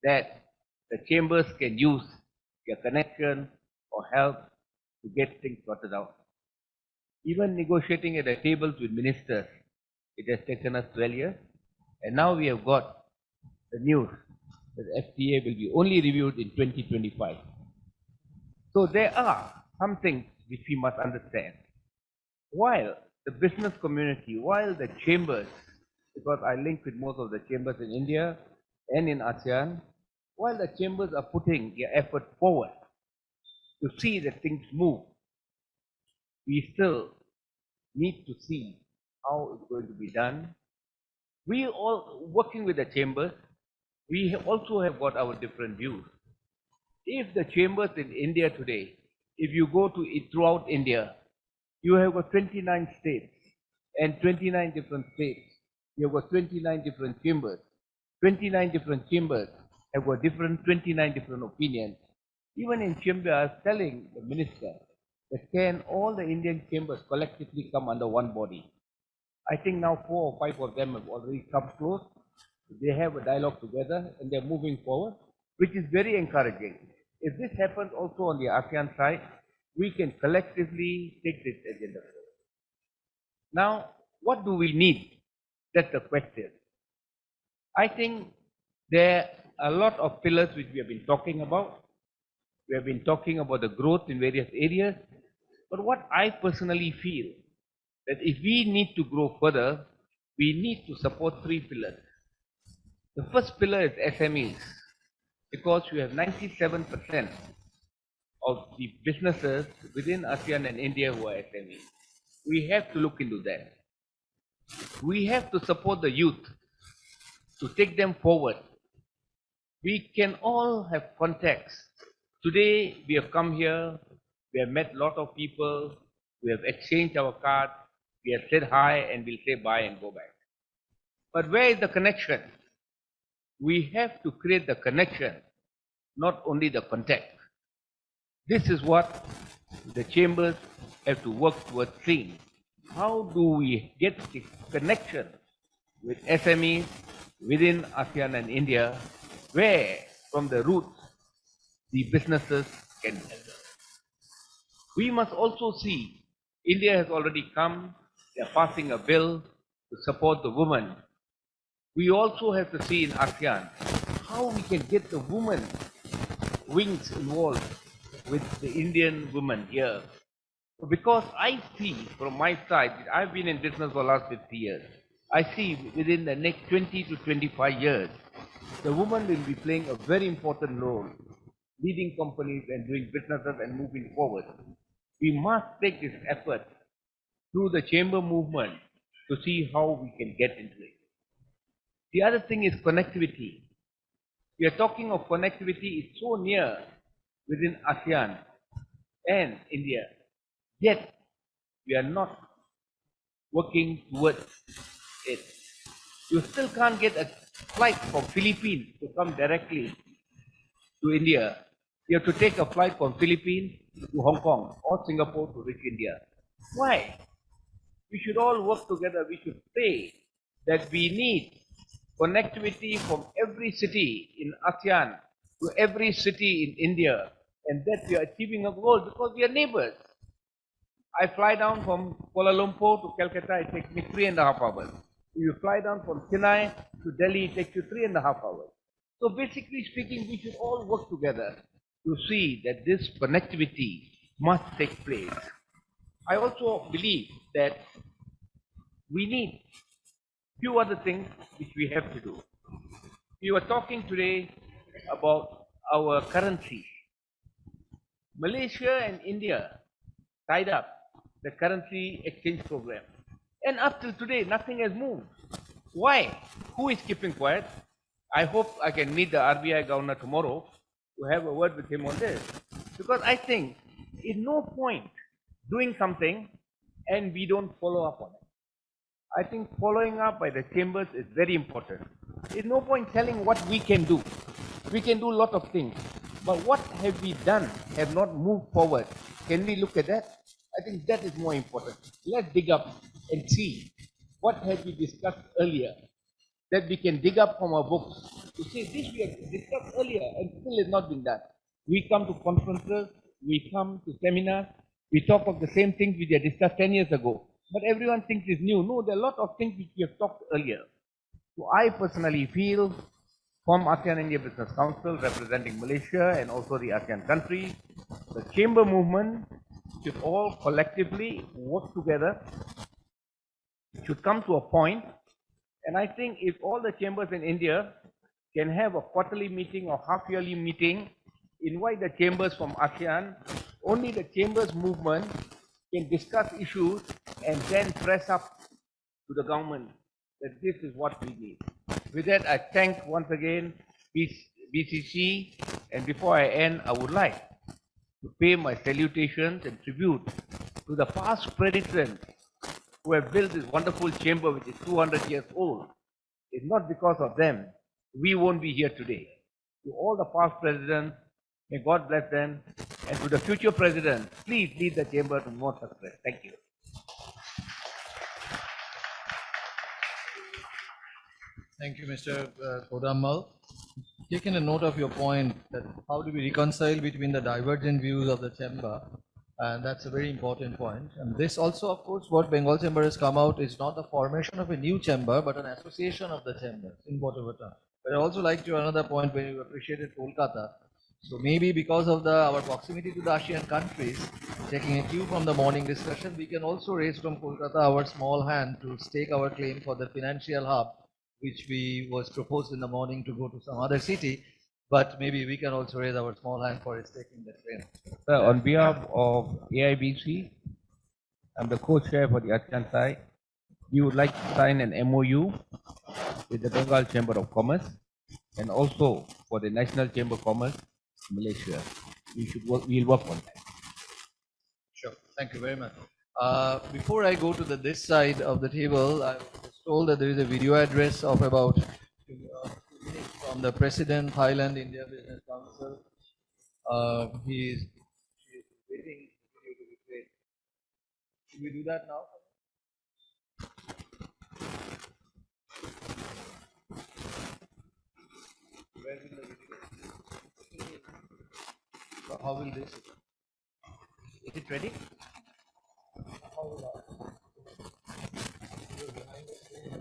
that the chambers can use their connection or help to get things sorted out. Even negotiating at the tables with ministers, it has taken us 12 years, and now we have got the news that the FTA will be only reviewed in 2025. So there are some things which we must understand. While the business community, while the chambers, because I link with most of the chambers in India and in ASEAN, while the chambers are putting their effort forward to see that things move, we still need to see how it's going to be done. We all, working with the chambers, we also have got our different views. If the chambers in India today, if you go to it throughout India, you have got 29 states and 29 different states. You have got 29 different chambers. 29 different chambers have got 29 different opinions. Even in chamber, I was telling the minister that can all the Indian chambers collectively come under one body? I think now 4 or 5 of them have already come close. They have a dialogue together and they're moving forward, which is very encouraging. If this happens also on the ASEAN side, we can collectively take this agenda forward. Now, what do we need? That's the question. I think there are a lot of pillars which we have been talking about. We have been talking about the growth in various areas. But what I personally feel, that if we need to grow further, we need to support 3 pillars. The first pillar is SMEs, because we have 97% of the businesses within ASEAN and India who are SMEs. We have to look into that. We have to support the youth to take them forward. We can all have contacts. Today we have come here, we have met a lot of people, we have exchanged our cards, we have said hi and we'll say bye and go back. But where is the connection? We have to create the connection, not only the contact. This is what the chambers have to work towards seeing. How do we get the connection with SMEs within ASEAN and India, where from the roots the businesses can help us? We must also see, India has already come, they are passing a bill to support the women. We also have to see in ASEAN how we can get the women wings involved with the Indian women here. Because I see from my side, I've been in business for the last 50 years, I see within the next 20 to 25 years, the woman will be playing a very important role, leading companies and doing businesses and moving forward. We must take this effort through the chamber movement to see how we can get into it. The other thing is connectivity. We are talking of connectivity, it's so near within ASEAN and India, yet we are not working towards it. You still can't get a flight from Philippines to come directly to India. You have to take a flight from Philippines to Hong Kong or Singapore to reach India. Why? We should all work together. We should say that we need connectivity from every city in ASEAN to every city in India, and that we are achieving a goal because we are neighbors. I fly down from Kuala Lumpur to Calcutta, it takes me 3.5 hours. If you fly down from Chennai to Delhi, it takes you 3.5 hours. So basically speaking, we should all work together to see that this connectivity must take place. I also believe that we need few other things which we have to do. We were talking today about our currency. Malaysia and India tied up the currency exchange program. And up till today, nothing has moved. Why? Who is keeping quiet? I hope I can meet the RBI governor tomorrow to have a word with him on this. Because I think it's no point doing something and we don't follow up on it. I think following up by the chambers is very important. There's no point telling what we can do. We can do a lot of things. But what have we done, have not moved forward? Can we look at that? I think that is more important. Let's dig up and see what have we discussed earlier that we can dig up from our books to say this we have discussed earlier and still has not been done. We come to conferences, we come to seminars, we talk of the same things we had discussed 10 years ago. But everyone thinks it's new. No, there are a lot of things which we have talked earlier. So I personally feel from ASEAN India Business Council representing Malaysia and also the ASEAN countries, the chamber movement should all collectively work together, should come to a point, and I think if all the chambers in India can have a quarterly meeting or half-yearly meeting, invite the chambers from ASEAN, only the chambers movement can discuss issues and then press up to the government that this is what we need. With that, I thank once again BCC, and before I end, I would like to pay my salutations and tribute to the past presidents who have built this wonderful chamber which is 200 years old. It's not because of them we won't be here today. To all the past presidents, may God bless them, and to the future presidents, please lead the chamber to more success. Thank you. Thank you, Mr. Kodammal. Taking a note of your point that how do we reconcile between the divergent views of the chamber, and that's a very important point. And this also, of course, what Bengal Chamber has come out is not the formation of a new chamber, but an association of the chambers in whatever term. But I also like to another point where you appreciated Kolkata. So maybe because of our proximity to the ASEAN countries, taking a cue from the morning discussion, we can also raise from Kolkata our small hand to stake our claim for the financial hub, which was proposed in the morning to go to some other city, but maybe we can also raise our small hand for taking the claim. Sir, on behalf of AIBC, I'm the co-chair for the ASEAN side. We would like to sign an MOU with the Bengal Chamber of Commerce and also for the National Chamber of Commerce, Malaysia. We'll work on that. Sure. Thank you very much. Before I go to this side of the table, I was told that there is a video address of about 2 minutes from the President, Thailand India Business Council. He is waiting for you to be played. Should we do that now? Where will the video? How will this? Is it ready? How will I? You're behind the screen.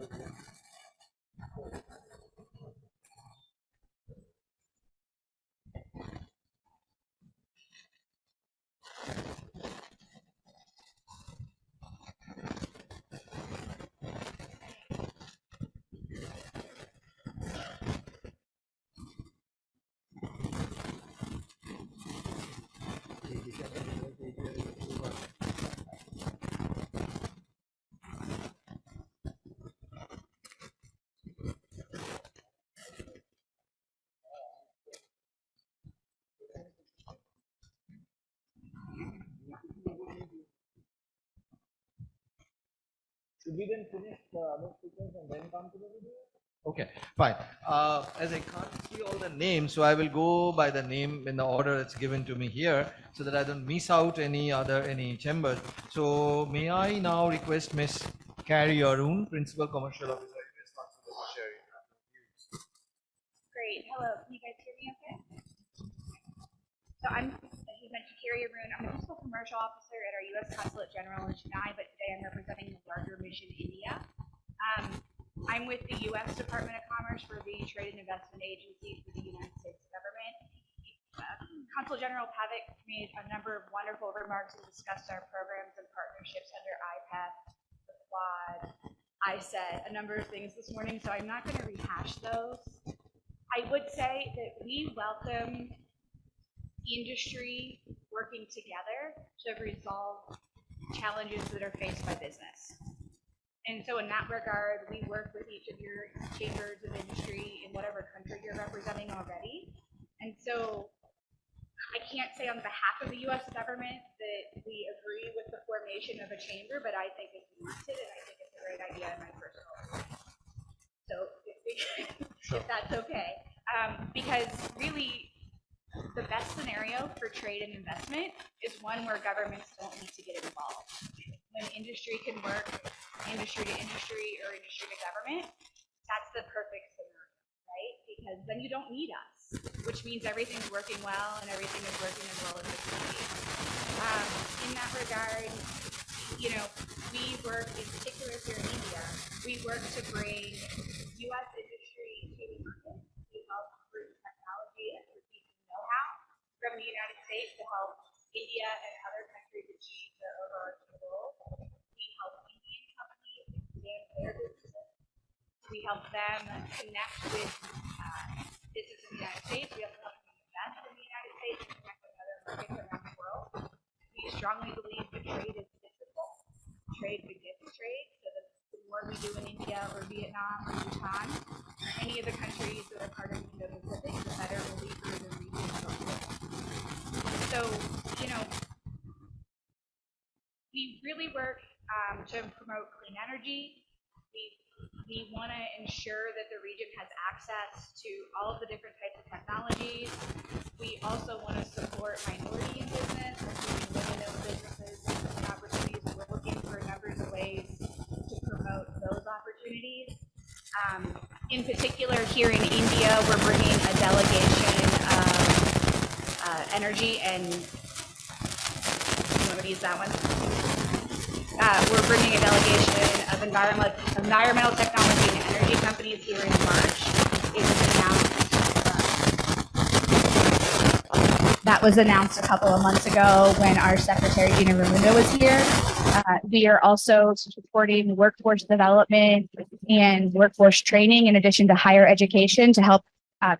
we then finish the other speakers and then come to the video? Okay, fine. As I can't see all the names, so I will go by the name in the order that's given to me here, so that I don't miss out any chambers. So may I now request Miss Carrie Arun, Principal Commercial Officer, responsible for sharing. Great. Hello. Can you guys hear me okay? So I'm, as you mentioned, Carrie Arun. I'm the Principal Commercial Officer at our U.S. Consulate General in Chennai, but today I'm representing the larger mission India. I'm with the U.S. Department of Commerce for the Trade and Investment Agency for the United States government. Consul General Pavic made a number of wonderful remarks and discussed our programs and partnerships under IPEF, the Quad, ISET, a number of things this morning, so I'm not going to rehash those. I would say that we welcome industry working together to resolve challenges that are faced by business. And so in that regard, we work with each of your chambers of industry in whatever country you're representing already. And so I can't say on behalf of the US government that we agree with the formation of a chamber, but I think it's warranted and I think it's a great idea in my personal opinion. So if that's okay. Because really the best scenario for trade and investment is one where governments don't need to get involved. When industry can work industry to industry or industry to government, that's the perfect scenario, right? Because then you don't need us, which means everything's working well and everything is working as well as it can be. In that regard, you know, we work in particular here in India, we work to bring U.S. industry to the market to help bring technology, expertise, and know-how from the United States to help India and other countries achieve their overarching goals. We help Indian companies expand their businesses. We help them connect with business in the United States. We also help them invest in the United States and connect with other markets around the world. We strongly believe that trade is cyclical. Trade begets trade. So the more we do in India or Vietnam or Bhutan, or any of the countries that are part of the Indo-Pacific, the better it will be for the region as a whole. So, you know, we really work to promote clean energy. We want to ensure that the region has access to all of the different types of technologies. We also want to support minority in business, including women-owned businesses and opportunities. We're looking for numbers of ways to promote those opportunities. In particular, here in India, we're bringing a delegation of energy and you want to use that one? We're bringing a delegation of environmental technology and energy companies here in March. That was announced a couple of months ago when our Secretary Gina Raimondo was here. We are also supporting workforce development and workforce training in addition to higher education to help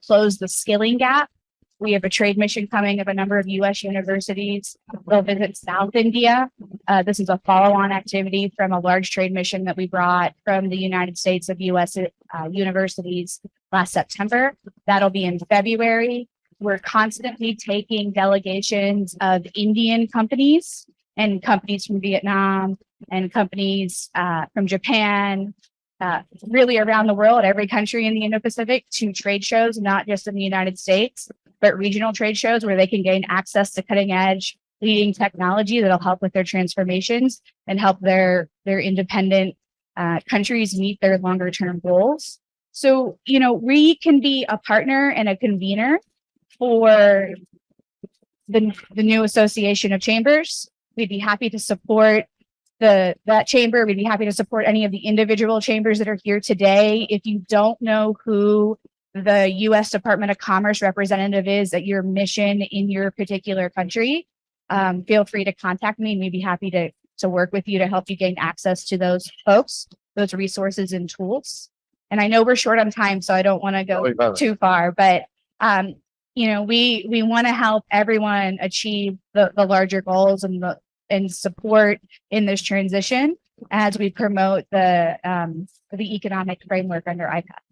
close the skilling gap. We have a trade mission coming of a number of U.S. universities. They'll visit South India. This is a follow-on activity from a large trade mission that we brought from the United States of U.S. Universities last September. That'll be in February. We're constantly taking delegations of Indian companies and companies from Vietnam and companies from Japan, really around the world, every country in the Indo-Pacific, to trade shows, not just in the United States, but regional trade shows where they can gain access to cutting edge leading technology that'll help with their transformations and help their independent countries meet their longer term goals. So, you know, we can be a partner and a convener for the new Association of Chambers. We'd be happy to support that chamber. We'd be happy to support any of the individual chambers that are here today. If you don't know who the U.S. Department of Commerce representative is at your mission in your particular country, feel free to contact me and we'd be happy to work with you to help you gain access to those folks, those resources and tools. And I know we're short on time, so I don't want to go too far, but you know, we want to help everyone achieve the larger goals and support in this transition as we promote the economic framework under IPEF.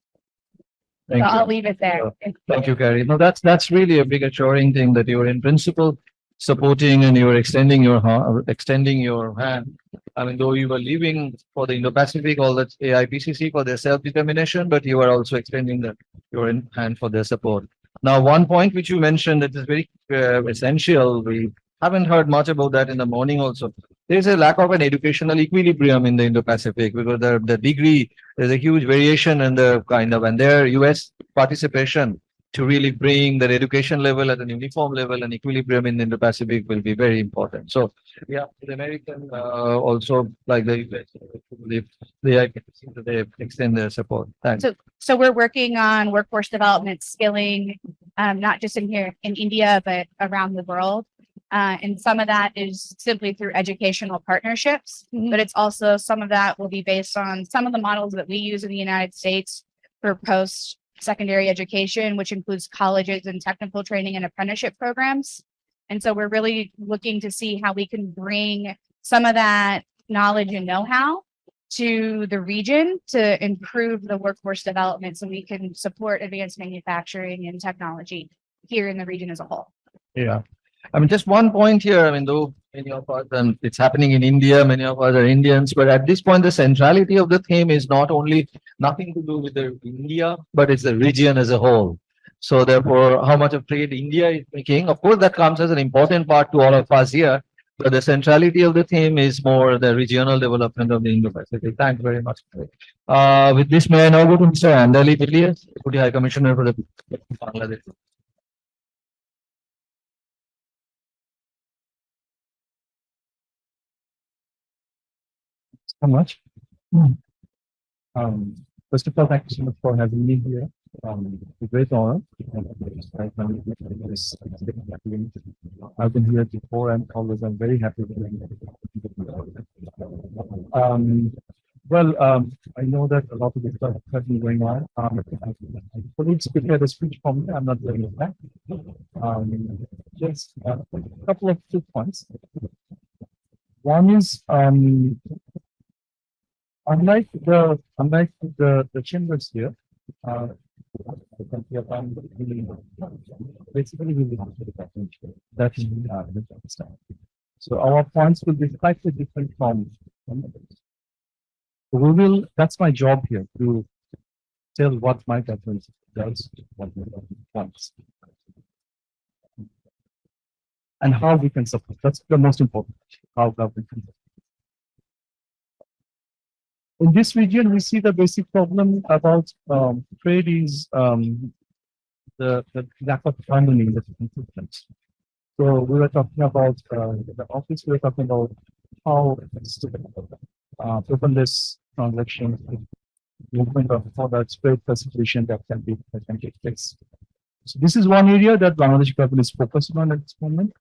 Thank you. I'll leave it there. Thank you, Carrie. No, that's really a big assuring thing that you're in principle. supporting and you were extending your hand. I mean, though you were leaving for the Indo-Pacific, all that AIPCC for their self-determination, but you were also extending your hand for their support. Now, one point which you mentioned that is very essential, we haven't heard much about that in the morning also. There is a lack of an educational equilibrium in the Indo-Pacific because the degree, there's a huge variation in the and their US participation to really bring their education level at an uniform level and equilibrium in the Indo-Pacific will be very important. So, yeah, the American also like the US, they extend their support. Thanks. So we're working on workforce development, skilling, not just in here in India, but around the world. And some of that is simply through educational partnerships, but it's also some of that will be based on some of the models that we use in the United States for post-secondary education, which includes colleges and technical training and apprenticeship programs. And so we're really looking to see how we can bring some of that knowledge and know-how to the region to improve the workforce development so we can support advanced manufacturing and technology here in the region as a whole. Yeah. I mean, just one point here. I mean, though many of us, and it's happening in India, many of us are Indians, but at this point, the centrality of the theme is not only nothing to do with the India, but it's the region as a whole. So therefore, how much of trade India is making, of course, that comes as an important part to all of us here. But the centrality of the theme is more the regional development of the Indo-Pacific. Thanks very much. With this, may I now go to Mr. Andali Villiers, Deputy High Commissioner for the Bangladesh. So much. First of all, thank you so much for having me here. It's a great honor. I've been here before and always I'm very happy with I know that a lot of this stuff has been going on. Colleagues prepared a speech for me. I'm not doing it back. Just a couple of 2 points. One is unlike the chambers here, basically that is so our points will be slightly different from others. We will. That's my job here to tell what my government does, what my government wants, and how we can support. That's the most important. How government can support. In this region, we see the basic problem about trade is the lack of harmony in the different systems. So we were talking about the office. We were talking about how paperless transactions, movement of products, trade facilitation that can take place. So this is one area that Bangladesh government is focusing on at this moment.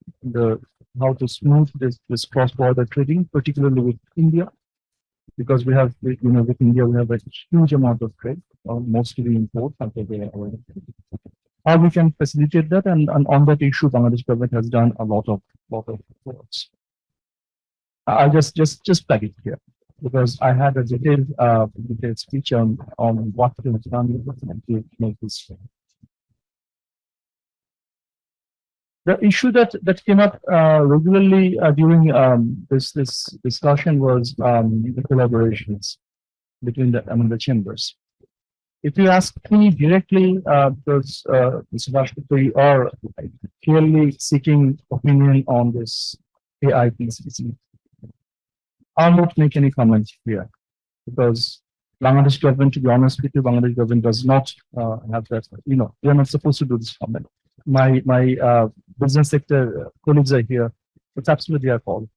How to smooth this cross-border trading, particularly with India. Because we have, with India, we have a huge amount of trade, mostly import. How we can facilitate that, and on that issue, Bangladesh government has done a lot of efforts. I'll just plug it here because I had a detailed speech on what we have done to make this. The issue that came up regularly during this discussion was the collaborations between among the chambers. If you ask me directly, because Mr. Rashtrapati are clearly seeking opinion on this AIPCC, I'll not make any comments here because Bangladesh government, to be honest with you, Bangladesh government does not have that. We are not supposed to do this comment. My business sector colleagues are here. It's absolutely their call.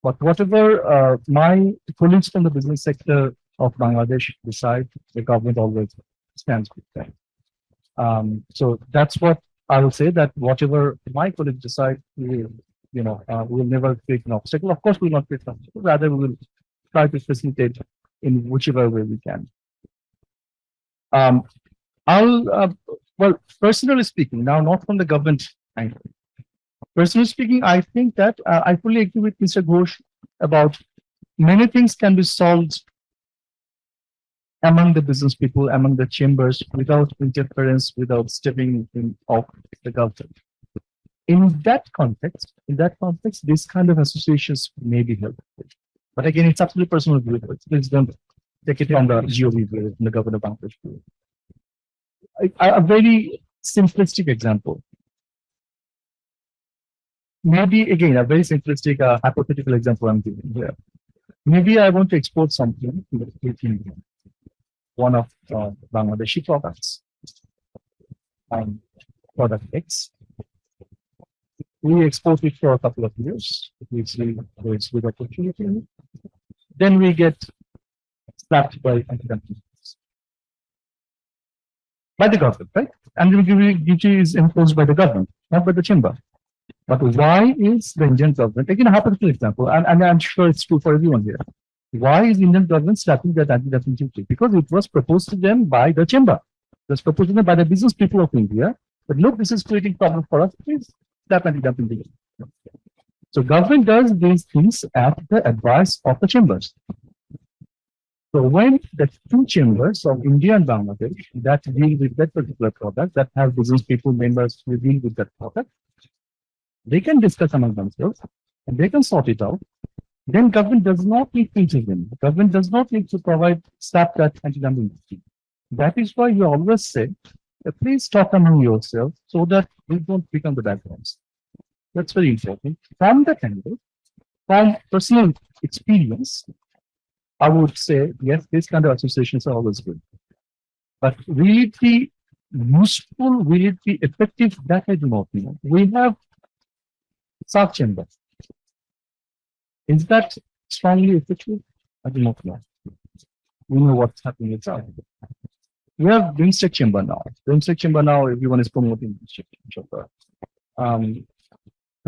But whatever my colleagues from the business sector of Bangladesh decide, the government always stands with them. So that's what I will say, that whatever my colleagues decide, we will never create an obstacle. Of course, we will not create an obstacle. Rather, we will try to facilitate in whichever way we can. Well, personally speaking, now not from the government angle. Personally speaking, I think that I fully agree with Mr. Ghosh about many things can be solved among the business people, among the chambers, without interference, without stepping in of the government. In that context, this kind of associations may be helpful. But again, it's absolutely personal view. Please don't take it on the GOV view, the Governor Bangladesh view. A very simplistic example. Maybe again, a very simplistic hypothetical example I'm giving here. Maybe I want to export something to India, one of Bangladeshi products, product X. We export it for a couple of years. We see there's good opportunity. Then we get slapped by anti-dumping duties. By the government, right? And the duty is imposed by the government, not by the chamber. But why is the Indian government, again a hypothetical example, and I'm sure it's true for everyone here. Why is Indian government slapping that anti-dumping duty? Because it was proposed to them by the chamber. It was proposed to them by the business people of India. But look, this is creating problem for us. Please slap anti-dumping duty. So government does these things at the advice of the chambers. So when the two chambers of India and Bangladesh that deal with that particular product, that have business people, members who deal with that product, they can discuss among themselves and they can sort it out. Then government does not need to intervene. Government does not need to provide slap that anti-dumping duty. That is why we always say, please talk among yourselves so that we don't become the bad guys. That's very important. From that angle, from personal experience, I would say, yes, these kind of associations are always good. But will it be useful? Will it be effective? That I do not know. We have sub-chamber. Is that strongly effective? I do not know. We know what's happening itself. We have BIMSTEC chamber now. BIMSTEC chamber now, everyone is promoting BIMSTEC chamber.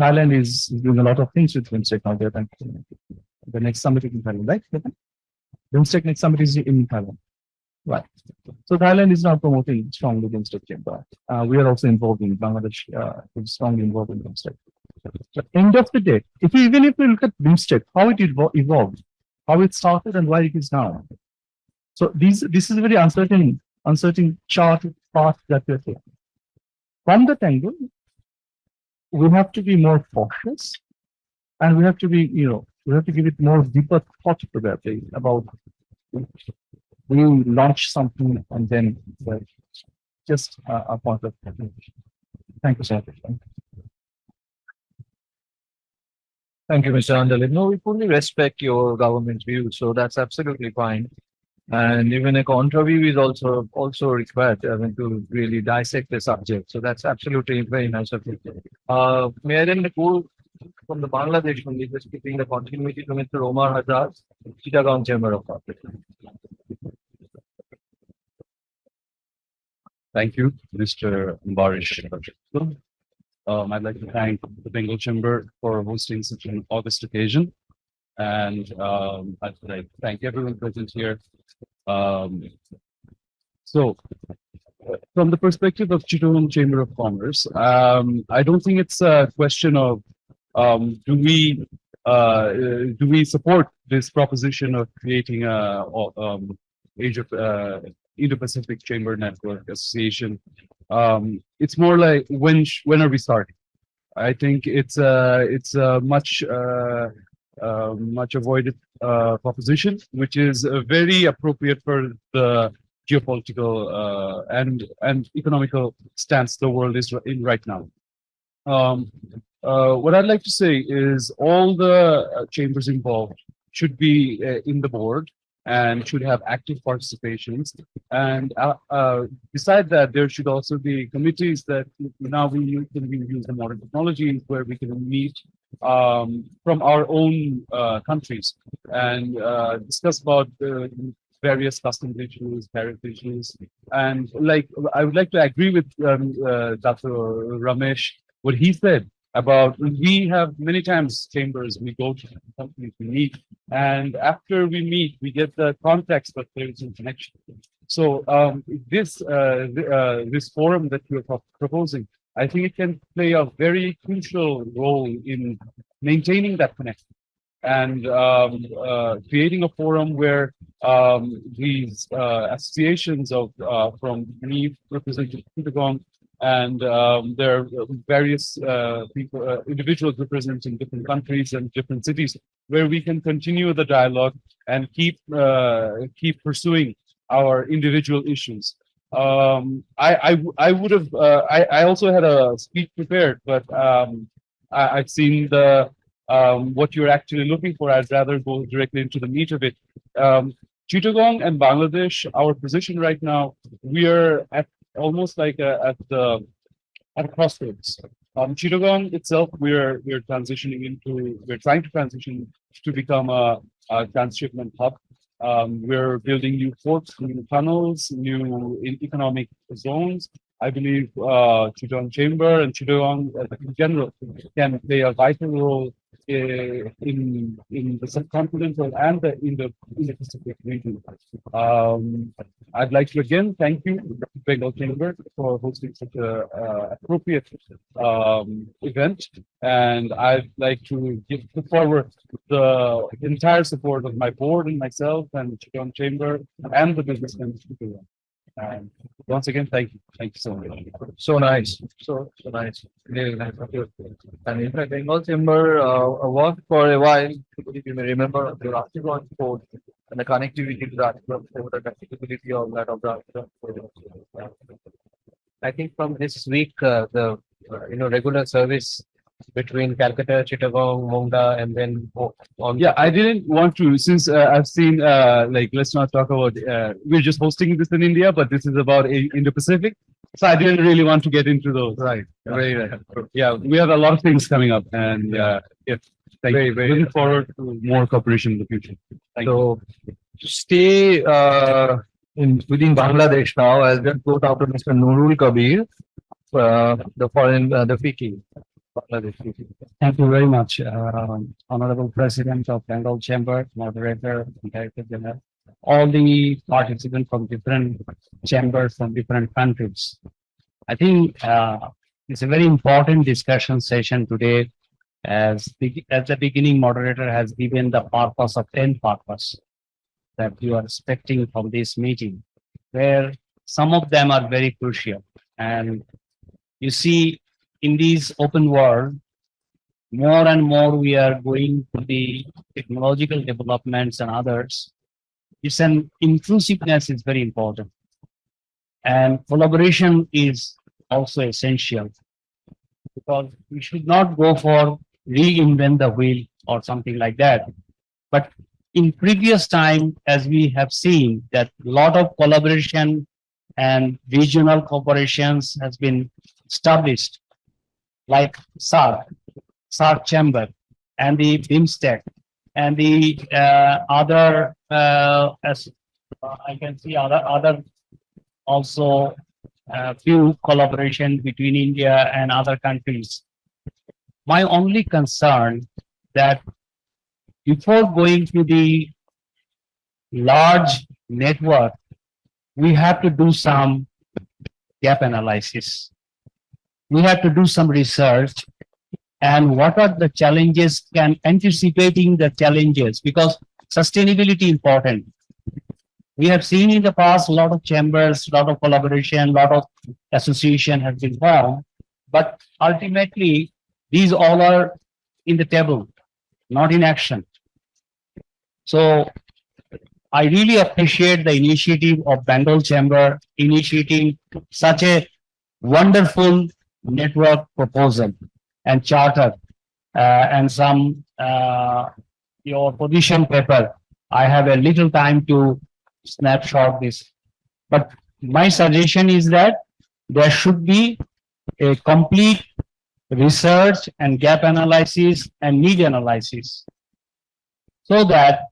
Thailand is doing a lot of things with BIMSTEC now. The next summit is in Thailand, right? BIMSTEC next summit is in Thailand. Right. So Thailand is now promoting strongly BIMSTEC chamber. We are also involved in Bangladesh, strongly involved in BIMSTEC. But end of the day, even if we look at BIMSTEC, how it evolved, how it started and why it is now. So this is a very uncertain chart path that we're taking. From that angle, we have to be more cautious and we have to be, we have to give it more deeper thought probably about we launch something and then just a point of thank you so much. Thank you, Mr. Andalib. No, we fully respect your government's view, so that's absolutely fine. And even a contra view is also required to really dissect the subject. So that's absolutely very nice of you. May I then call from the Bangladesh only, just keeping the continuity to Mr. Omar Hazard, Chittagong Chamber of Commerce. Thank you, Mr. Mbarish. I'd like to thank the Bengal Chamber for hosting such an august occasion. And I'd like to thank everyone present here. So, from the perspective of Chittagong Chamber of Commerce, I don't think it's a question of do we support this proposition of creating a Indo-Pacific Chamber Network Association. It's more like when are we starting? I think it's a much avoided proposition, which is very appropriate for the geopolitical and economical stance the world is in right now. What I'd like to say is all the chambers involved should be in the board and should have active participations. And beside that, there should also be committees that now we use the modern technologies where we can meet from our own countries and discuss about the various customs issues, tariff issues. And like, I would like to agree with Dr. Ramesh, what he said about we have many times chambers, we go to companies, we meet, and after we meet, we get the context of there is a connection. So this forum that you are proposing, I think it can play a very crucial role in maintaining that connection and creating a forum where these associations of from me representing Chittagong and there are various people, individuals representing different countries and different cities, where we can continue the dialogue and keep pursuing our individual issues. I would have I also had a speech prepared, but I've seen the what you're actually looking for. I'd rather go directly into the meat of it. Chittagong and Bangladesh, our position right now, we are at almost like at a crossroads. Chittagong itself, we're trying to transition to become a transshipment hub. We're building new ports, new tunnels, new economic zones. I believe Chittagong Chamber and Chittagong in general can play a vital role in the subcontinental and in the Pacific region. I'd like to again thank you, Bengal Chamber, for hosting such a appropriate event, and I'd like to put forward the entire support of my board and myself and the Chittagong Chamber and the businessmen. And once again, thank you. Thank you so much. So nice. So nice. Really nice of you. And in fact, Bengal Chamber worked for a while, if you may remember, the Rashtriya Port and the connectivity to the Rashtriya Port, the accessibility of that of the Rashtriya Port. I think from this week, the regular service between Calcutta, Chittagong, Mongda, and then on. Yeah, I didn't want to, since I've seen, let's not talk about, we're just hosting this in India, but this is about Indo-Pacific. So I didn't really want to get into those. Right. Very right. Yeah, we have a lot of things coming up, and yes, thank you. Looking forward to more cooperation in the future. Thank you. So to stay within Bangladesh now, I'll just go down to Mr. Nurul Kabir, the FICI. Thank you very much, Honorable President of Bengal Chamber, Moderator, Director General, all the participants from different chambers from different countries. I think it's a very important discussion session today, as the beginning moderator has given the purpose of 10 purpose that you are expecting from this meeting, where some of them are very crucial. And you see, in this open world, more and more we are going to the technological developments and others. It's an inclusiveness is very important. And collaboration is also essential, because we should not go for reinvent the wheel or something like that. But in previous time, as we have seen, that a lot of collaboration and regional cooperations has been established, like SARC Chamber, and the BIMSTEC, and the other, as I can see, other also few collaboration between India and other countries. My only concern that before going to the large network, we have to do some gap analysis. We have to do some research, and what are the challenges, anticipating the challenges, because sustainability important. We have seen in the past a lot of chambers, a lot of collaboration, a lot of association has been formed, but ultimately these all are in the table, not in action. So I really appreciate the initiative of Bengal Chamber initiating such a wonderful network proposal and charter and some your position paper. I have a little time to snapshot this, but my suggestion is that there should be a complete research and gap analysis and need analysis, so that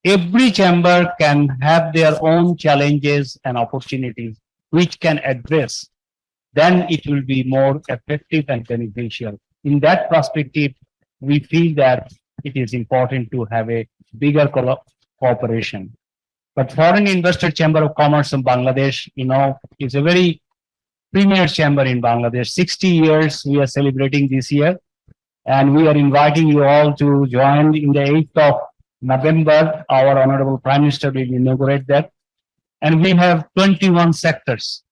every chamber can have their own challenges and opportunities which can address. Then it will be more effective and beneficial. In that perspective, we feel that it is important to have a bigger cooperation. But Foreign Investor Chamber of Commerce in Bangladesh, is a very premier chamber in Bangladesh. 60 years we are celebrating this year, and we are inviting you all to join in the 8th of November. Our Honorable Prime Minister will inaugurate that. And we have 21 sectors.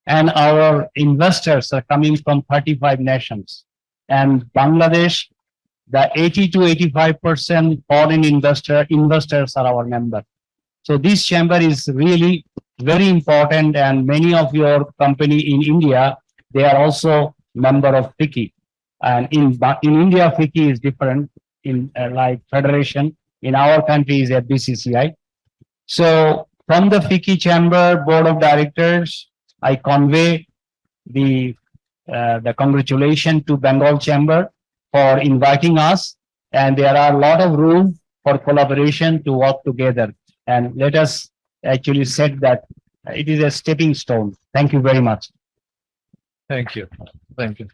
and our investors are coming from 35 nations. And Bangladesh, the 80 to 85% foreign investors are our members. So this chamber is really very important, and many of your company in India, they are also member of FICCI. And in India, FICCI is different in like federation. In our country is FBCCI. So from the FICCI Chamber Board of Directors, I convey the congratulations to Bengal Chamber for inviting us, and there are a lot of room for collaboration to work together. And let us actually set that it is a stepping stone. Thank you very much. Thank you. Thank you.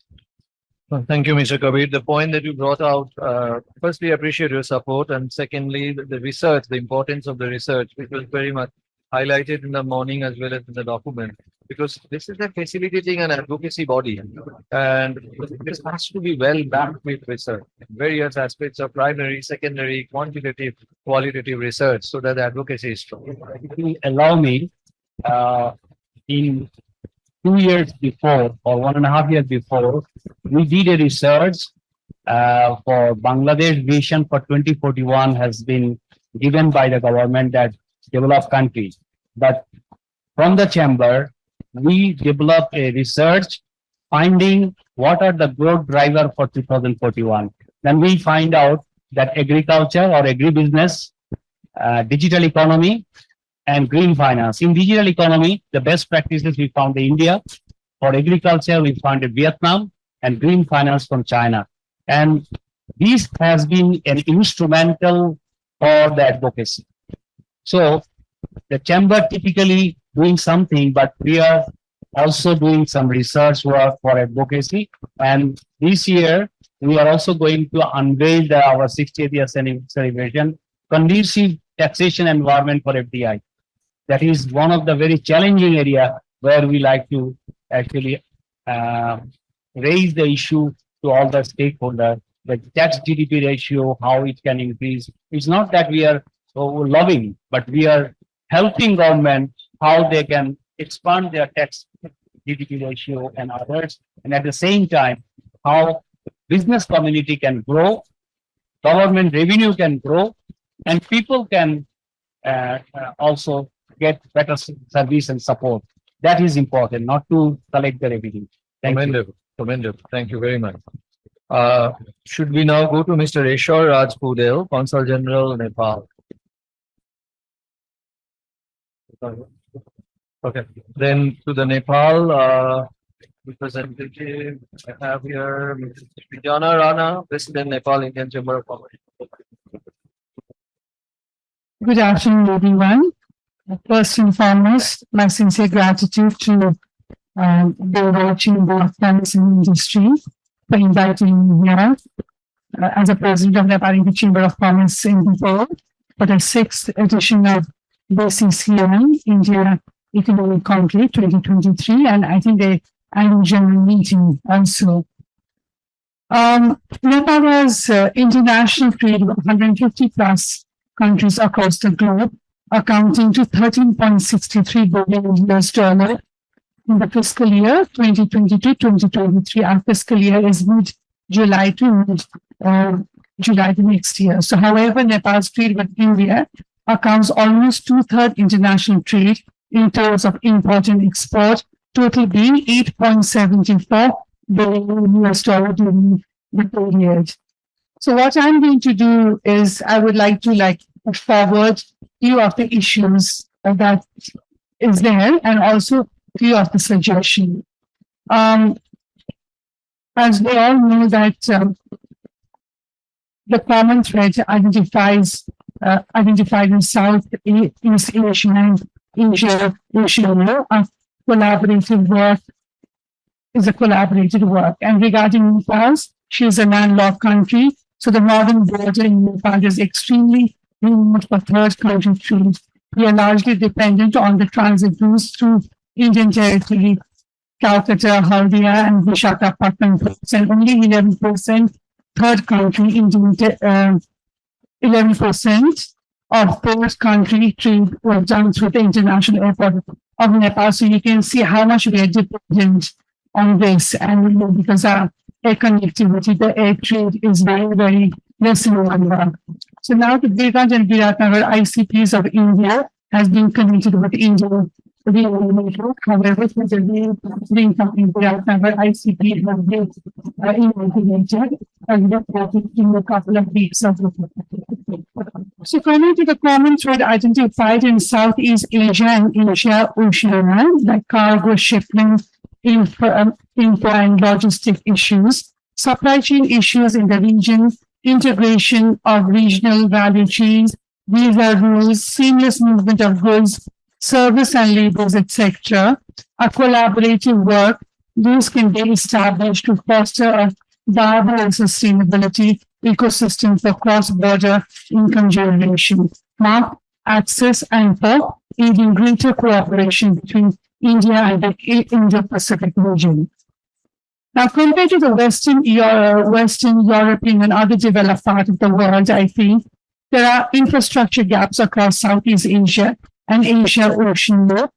Well, thank you, Mr. Kabir. The point that you brought out, firstly, appreciate your support. And secondly, the research, the importance of the research, which was very much highlighted in the morning as well as in the document. Because this is a facilitating and advocacy body. And this has to be well backed with research. Various aspects of primary, secondary, quantitative, qualitative research so that the advocacy is strong. If you allow me, in 2 years before or 1.5 years before, we did a research for Bangladesh Vision for 2041 has been given by the government that developed country. But from the chamber, we developed a research finding what are the growth driver for 2041. Then we find out that agriculture or agribusiness, digital economy, and green finance. In digital economy, the best practices we found in India. For agriculture, we found in Vietnam, and green finance from China. And this has been an instrumental for the advocacy. So the chamber typically doing something, but we are also doing some research work for advocacy. And this year, we are also going to unveil our 60th year celebration, conducive taxation environment for FDI. That is one of the very challenging area where we like to actually raise the issue to all the stakeholders, the tax GDP ratio, how it can increase. It's not that we are so loving, but we are helping government how they can expand their tax GDP ratio and others. And at the same time, how business community can grow, government revenue can grow, and people can also get better service and support. That is important, not to collect the revenue. Commendable. Commendable. Thank you very much. Should we now go to Mr. Eshwar Raj Pudel, Consul General, Nepal? Okay. Then to the Nepal representative, I have here Ms. Vijana Rana, President, Nepal Indian Chamber of Commerce. Good afternoon, everyone. First and foremost, my sincere gratitude to the Royal Chamber of Commerce and Industry for inviting me here as a president of Nepal Indian Chamber of Commerce in Nepal for the 6th edition of BCCI India Economic Conclave 2023, and I think the annual general meeting also. Nepal has international trade with 150 plus countries across the globe, accounting to $13.63 billion US in the fiscal year 2022-2023. Our fiscal year is mid-July to mid-July the next year. So however, Nepal's trade with India accounts almost 2/3 international trade in terms of import and export, total being $8.74 billion US during the period. So what I'm going to do is I would like to forward few of the issues that is there and also few of the suggestions. As we all know that the common thread identified in Southeast Asia and Asia collaborative work is a collaborative work. And regarding Nepal, she is a landlocked country, so the northern border in Nepal is extremely remote for third country trade. We are largely dependent on the transit routes through Indian territory, Calcutta, Haldia, and Visakhapatnam ports, and only 11% third country Indian 11% of third country trade was done through the international airport of Nepal. So you can see how much we are dependent on this. And because our air connectivity, the air trade is very, very less in number. So now the Birganj and Viratnagar ICPs of India has been connected with Indian railway network. However, for the rail link of Viratnagar ICP has been inaugurated and reported in a couple of weeks of So coming to the common thread identified in Southeast Asia and Asia Oceania, like cargo shipment, info and logistic issues, supply chain issues in the region, integration of regional value chains, visa rules, seamless movement of goods, service and labors, etc. A collaborative work, those can be established to foster a viable and sustainability ecosystem for cross-border income generation, mark access and for aiding greater cooperation between India and the Indo-Pacific region. Now, compared to the Western European and other developed parts of the world, I think there are infrastructure gaps across Southeast Asia and Asia Oceania.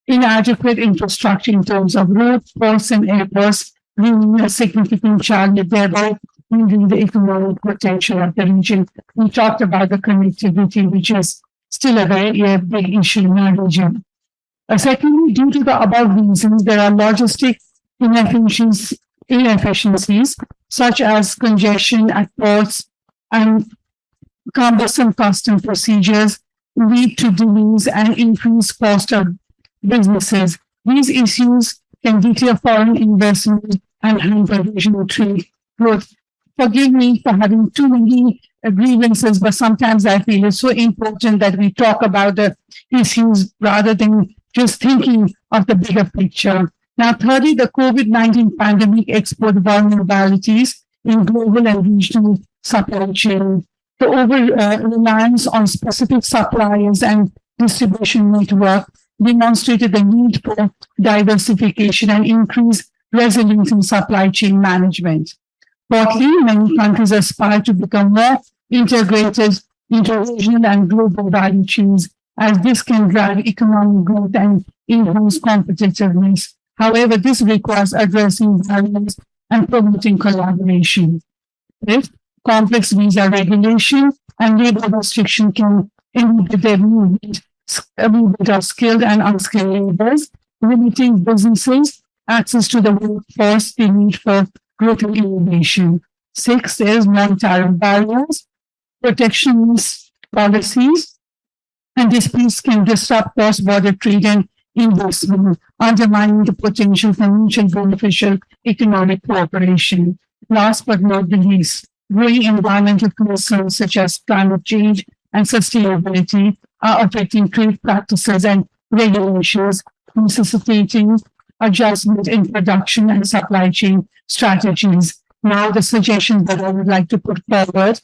Inadequate infrastructure in terms of roads, ports, and airports remain a significant challenge, thereby limiting the economic potential of the region. We talked about the connectivity, which is still a very big issue in our region. Secondly, due to the above reasons, there are logistic inefficiencies such as congestion at ports and cumbersome custom procedures lead to delays and increased cost of businesses. These issues can deter foreign investment and hamper regional trade growth. Forgive me for having too many grievances, but sometimes I feel it's so important that we talk about the issues rather than just thinking of the bigger picture. Now, thirdly, the COVID-19 pandemic exposed vulnerabilities in global and regional supply chain. The over-reliance on specific suppliers and distribution network demonstrated the need for diversification and increased resilience in supply chain management. Fourthly, many countries aspire to become more integrated into regional and global value chains, as this can drive economic growth and enhance competitiveness. However, this requires addressing barriers and promoting collaboration. Fifth, complex visa regulation and labor restriction can inhibit the movement of skilled and unskilled laborers, limiting businesses access to the workforce, the need for growth and innovation. Sixth, there is non-tariff barriers, protectionist policies, and disputes can disrupt cross-border trade and investment, undermining the potential for mutual beneficial economic cooperation. Last but not the least, growing environmental concerns such as climate change and sustainability are affecting trade practices and regulations, necessitating adjustment in production and supply chain strategies. Now, the suggestions that I would like to put forward,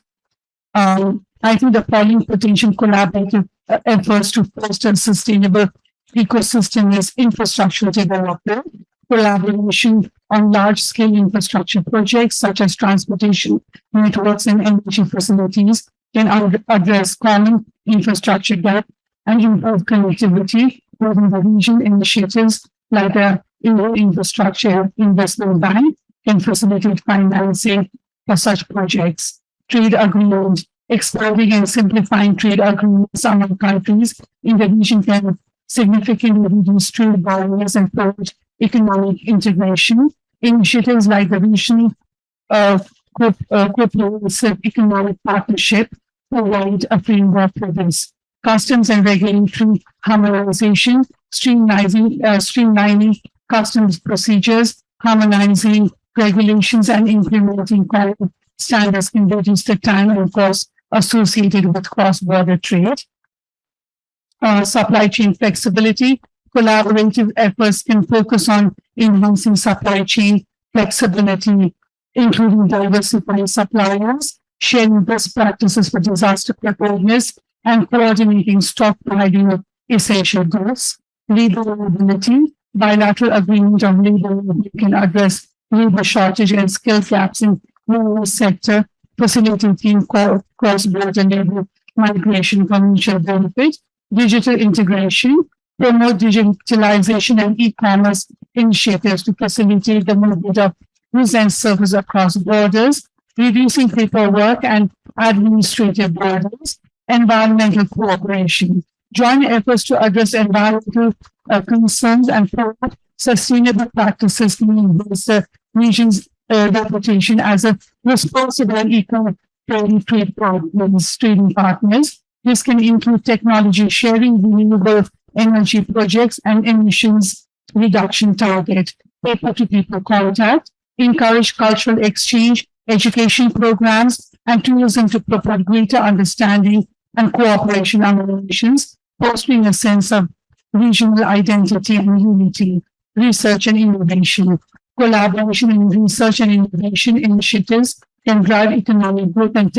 I think the following potential collaborative efforts to foster sustainable ecosystem is infrastructure development, collaboration on large-scale infrastructure projects such as transportation networks and energy facilities can address common infrastructure gap and improve connectivity within the region. Initiatives like the Infrastructure Investment Bank can facilitate financing for such projects. Trade agreement, expanding and simplifying trade agreements among countries in the region can significantly reduce trade barriers and promote economic integration. Initiatives like the Regional Comprehensive Economic Partnership provide a framework for this. Customs and regulatory harmonization, streamlining customs procedures, harmonizing regulations, and implementing common standards can reduce the time and cost associated with cross-border trade. Supply chain flexibility, collaborative efforts can focus on enhancing supply chain flexibility, including diversifying suppliers, sharing best practices for disaster preparedness, and coordinating stockpiling of essential goods. Labor mobility, bilateral agreement on labor can address labor shortage and skill gaps in rural sector, facilitating cross-border labor migration for mutual benefit. Digital integration, promote digitalization and e-commerce initiatives to facilitate the movement of goods and services across borders, reducing paperwork and administrative burdens, environmental cooperation, joint efforts to address environmental concerns and promote sustainable practices to boost the region's reputation as a responsible and eco-friendly trading partners. This can include technology sharing, renewable energy projects, and emissions reduction target, people-to-people contact, encourage cultural exchange, education programs, and tourism to promote greater understanding and cooperation among nations, fostering a sense of regional identity and unity, research and innovation. Collaboration in research and innovation initiatives can drive economic growth and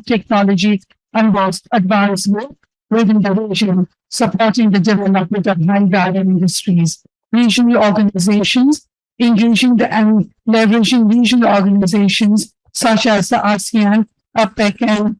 technology advancement within the region, supporting the development of high-value industries. Regional organizations engaging and leveraging regional organizations such as the ASEAN, APEC, and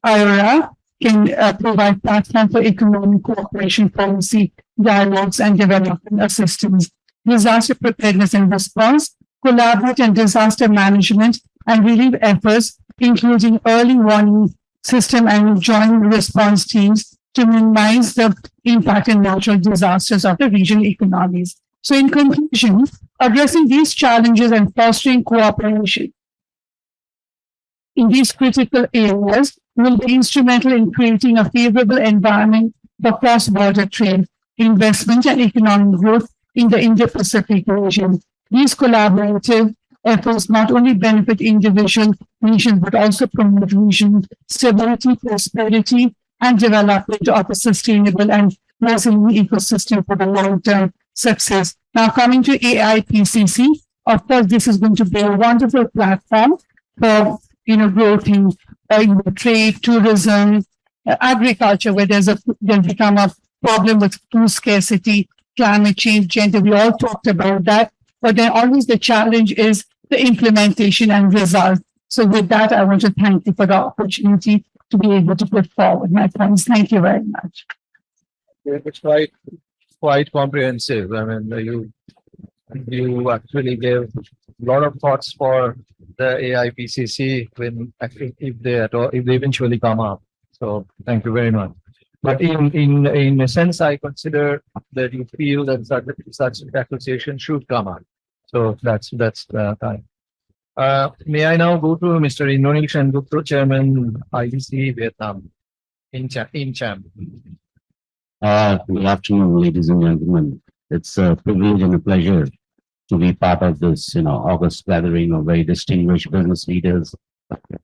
IORA can provide platform for economic cooperation policy dialogues and development assistance. Disaster preparedness and response, collaborate and disaster management and relief efforts, including early warning system and joint response teams to minimize the impact and natural disasters of the regional economies. So in conclusion, addressing these challenges and fostering cooperation in these critical areas will be instrumental in creating a favorable environment for cross-border trade, investment, and economic growth in the Indo-Pacific region. These collaborative efforts not only benefit individual nations, but also promote regional stability, prosperity, and development of a sustainable and resilient ecosystem for the long-term success. Now, coming to AIPCC, of course, this is going to be a wonderful platform for growth in trade, tourism, agriculture, where there's become a problem with food scarcity, climate change, gender. We all talked about that, but then always the challenge is the implementation and results. So with that, I want to thank you for the opportunity to be able to put forward my points. Thank you very much. It's quite comprehensive. I mean, you actually gave a lot of thoughts for the AIPCC if they eventually come up. So thank you very much. But in a sense, I consider that you feel that such acquisition should come up. So that's fine. May I now go to Mr. Indonish Sengupta, Chairman, IDC Vietnam, in Cham. Good afternoon, ladies and gentlemen. It's a privilege and a pleasure to be part of this, August gathering of very distinguished business leaders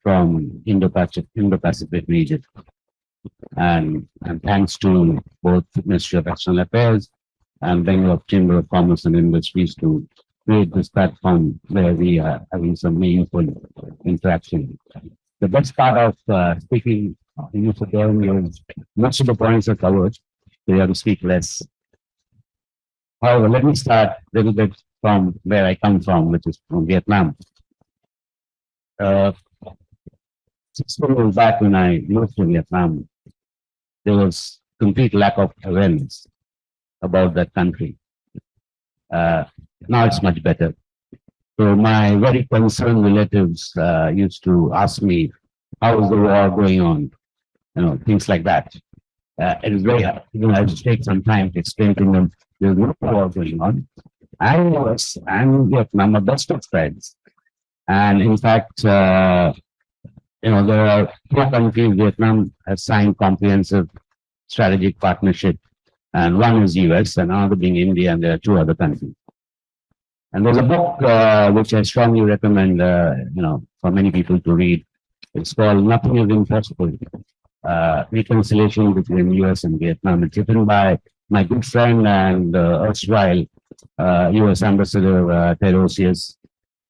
from Indo-Pacific region. And thanks to both Ministry of External Affairs and Bangalore Chamber of Commerce and Industries to create this platform where we are having some meaningful interaction. The best part of speaking in you for is most of the points are covered, so you have to speak less. However, let me start a little bit from where I come from, which is from Vietnam. 6 years back when I moved to Vietnam, there was complete lack of awareness about that country. Now it's much better. So my very concerned relatives used to ask me, how is the war going on? Things like that. It is very hard. I have to take some time to explain to them there's no war going on. And US and Vietnam are best of friends. And in fact, there are 2 countries. Vietnam has signed comprehensive strategic partnership, and one is US and another being India, and there are 2 other countries. And there's a book which I strongly recommend, for many people to read. It's called Nothing is Impossible, Reconciliation between US and Vietnam. It's written by my good friend and erstwhile US Ambassador Terosius,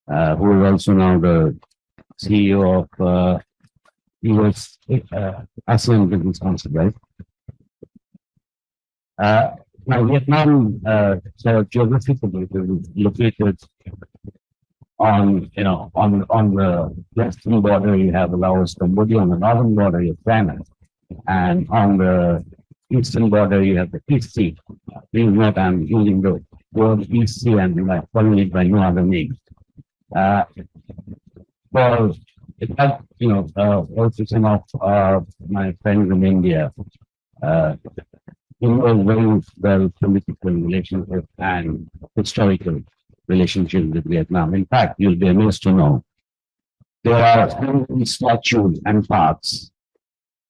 who is also now the CEO of US ASEAN Business Council, right? Now, Vietnam, geographically located on the western border. You have Laos, Cambodia. On the northern border, you have China, and on the eastern border, you have the East Sea. Please note I'm using the word East Sea and calling it by no other name. Well, it had, also some of my friends in India, involved very well political relationships and historical relationships with Vietnam. In fact, you'll be amazed to know there are statues and parks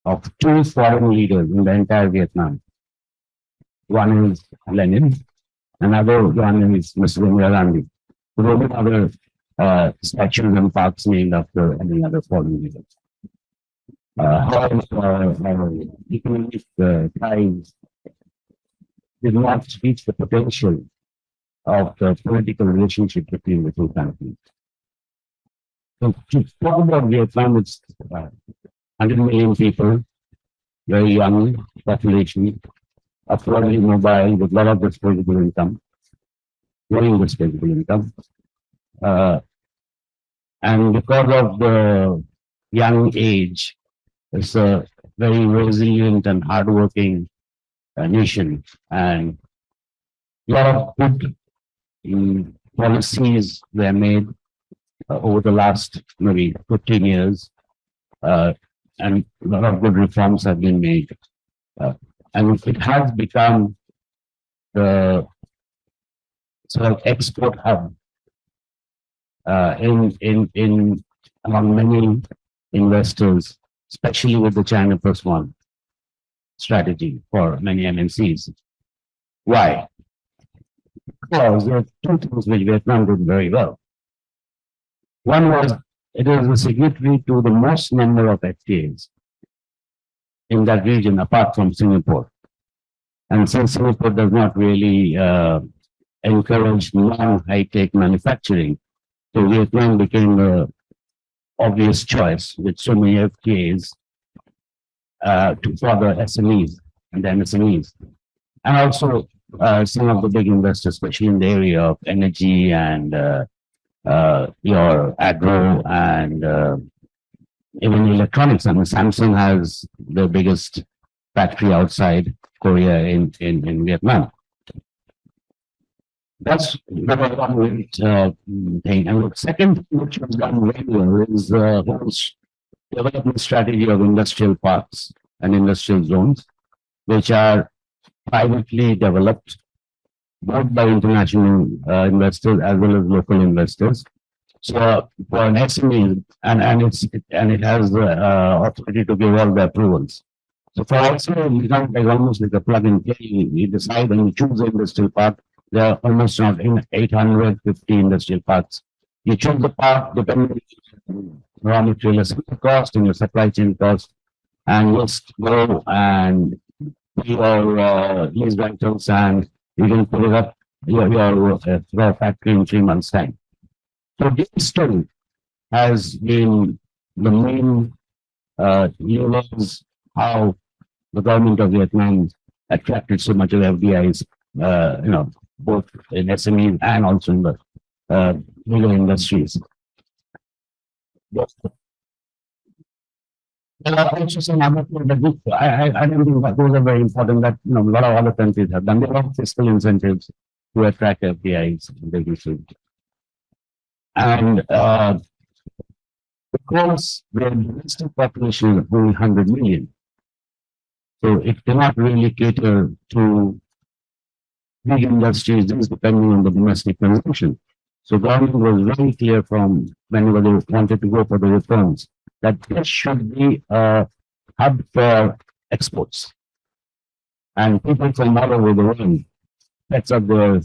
of two foreign leaders in the entire Vietnam. One is Lenin, another one is Mr. Indira Gandhi. There are other statues and parks named after any other foreign leader. However, economic ties did not reach the potential of the political relationship between the two countries. So to talk about Vietnam, it's 100 million people, very young population, affordably mobile with a lot of disposable income, growing disposable income. And because of the young age, it's a very resilient and hardworking nation, and a lot of good policies were made over the last maybe 15 years, and a lot of good reforms have been made. And it has become the sort of export hub among many investors, especially with the China Plus One strategy for many MNCs. Why? Because there are two things which Vietnam did very well. One was it was a signatory to the most number of FTAs in that region apart from Singapore. And since Singapore does not really encourage non-high-tech manufacturing, so Vietnam became the obvious choice with so many FTAs for the SMEs and the MSMEs. And also some of the big investors, especially in the area of energy and your agro and even electronics. I mean, Samsung has the biggest factory outside Korea in Vietnam. That's the one thing. And the second, which was done very well, is the whole development strategy of industrial parks and industrial zones, which are privately developed both by international investors as well as local investors. So for an SME, and it has the authority to give all the approvals. So for SME, it's not like almost like a plug and play. You decide and you choose the industrial park. There are almost not 850 industrial parks. You choose the park depending on raw material cost and your supply chain cost, and just go and pay your lease rentals, and you can put it up your factory in 3 months' time. So this study has been the main levers how the government of Vietnam attracted so much of FDIs, both in SMEs and also in the bigger industries. There are also some other things that I don't think that those are very important that a lot of other countries have done. There are fiscal incentives to attract FDIs in the region. And because the domestic population is only 100 million, so it cannot really cater to big industries just depending on the domestic consumption. So government was very clear from whenever they wanted to go for the reforms that this should be a hub for exports. And people from all over the world sets up their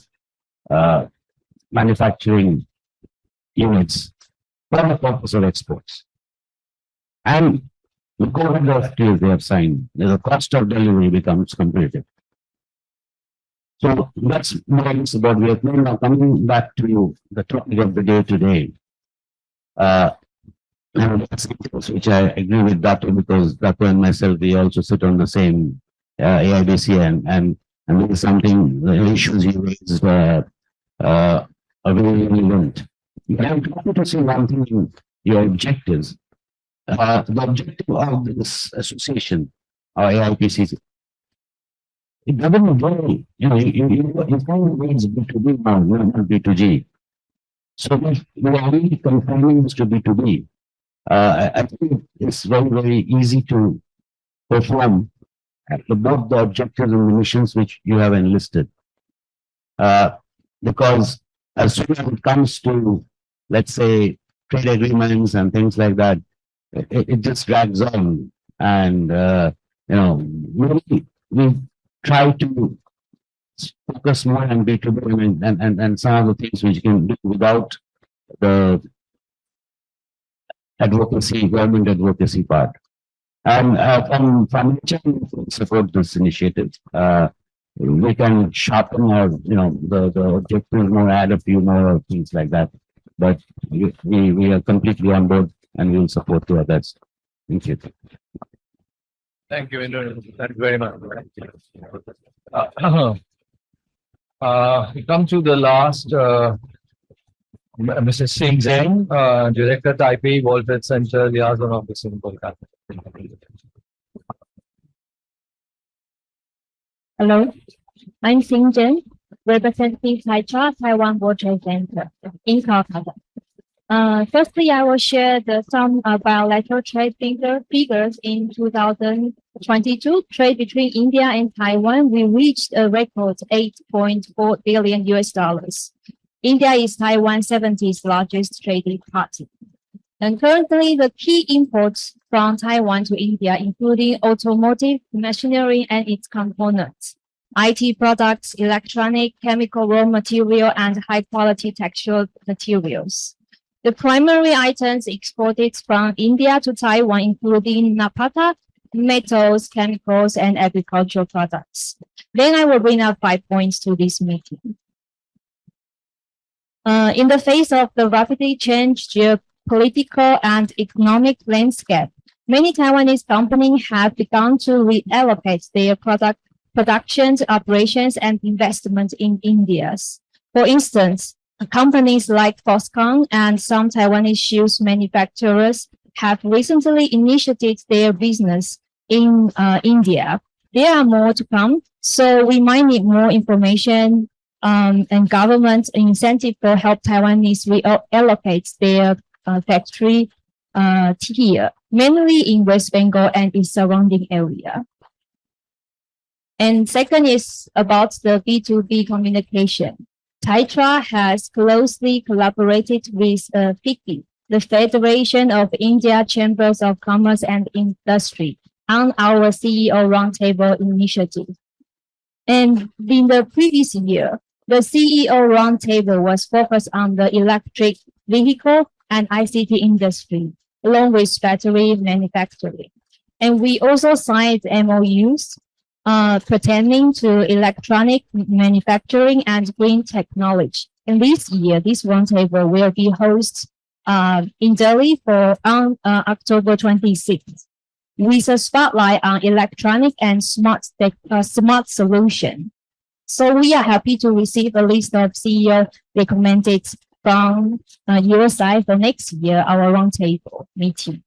manufacturing units for the purpose of exports. And the COVID FTAs they have signed, the cost of delivery becomes competitive. So that's more about Vietnam. Now coming back to the topic of the day today, and that's which I agree with Dato, because Dato and myself, we also sit on the same AIBC, and this is something, the issues you raised are very relevant. But I'm happy to say one thing in your objectives. The objective of this association, or AIPC, it doesn't vary. You can't raise B2B now, not B2G. So we are really confining this to B2B. I think it's very, very easy to perform both the objectives and the missions which you have enlisted. Because as soon as it comes to, let's say, trade agreements and things like that, it just drags on. And, we try to focus more on B2B and some of the things which you can do without the advocacy, government advocacy part. And from support this initiative. We can sharpen our, the objectives more, add a few more things like that. But we are completely on board and we will support the others. Thank you. Thank you, Indo. Thank you very much. We come to the last, Mrs. Singh Zeng, Director Taipei World Trade Center, Liaison Office in Kolkata. Hello, I'm Singh Zeng, representing Taiwan World Trade Center in Kolkata. Firstly, I will share some bilateral trade figures in 2022. Trade between India and Taiwan, we reached a record $8.4 billion US. India is Taiwan's 70th largest trading partner. And currently, the key imports from Taiwan to India, including automotive, machinery and its components, IT products, electronic, chemical raw material, and high-quality textile materials. The primary items exported from India to Taiwan, including naphtha, metals, chemicals, and agricultural products. Then I will bring up 5 points to this meeting. In the face of the rapidly changed geopolitical and economic landscape, many Taiwanese companies have begun to reallocate their production, operations, and investments in India. For instance, companies like Foxconn and some Taiwanese shoes manufacturers have recently initiated their business in India. There are more to come, so we might need more information and government incentive to help Taiwanese reallocate their factory here, mainly in West Bengal and its surrounding area. And second is about the B2B communication. TAITRA has closely collaborated with FICCI, the Federation of India Chambers of Commerce and Industry, on our CEO Roundtable initiative. And in the previous year, the CEO Roundtable was focused on the electric vehicle and ICT industry, along with battery manufacturing. And we also signed MOUs pertaining to electronic manufacturing and green technology. And this year, this roundtable will be hosted in Delhi on October 26th, with a spotlight on electronic and smart solution. So we are happy to receive a list of CEO recommended from your side for next year, our roundtable meeting.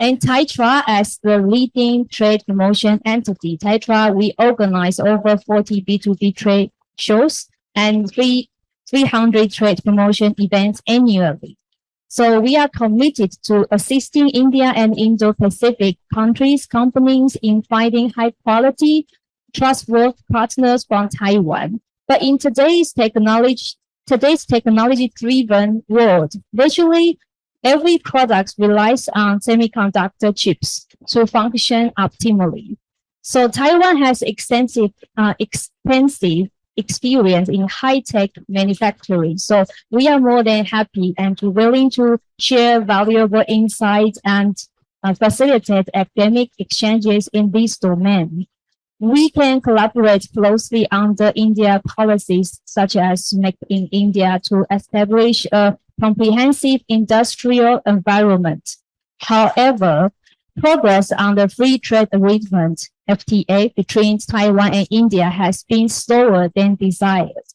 And TAITRA, as the leading trade promotion entity, TAITRA, we organize over 40 B2B trade shows and 300 trade promotion events annually. So we are committed to assisting India and Indo-Pacific countries, companies in finding high quality, trustworthy partners from Taiwan. But in today's technology-driven world, virtually every product relies on semiconductor chips to function optimally. So Taiwan has extensive experience in high-tech manufacturing. So we are more than happy and willing to share valuable insights and facilitate academic exchanges in this domain. We can collaborate closely under India policies such as Make in India to establish a comprehensive industrial environment. However, progress on the free trade agreement FTA between Taiwan and India has been slower than desired.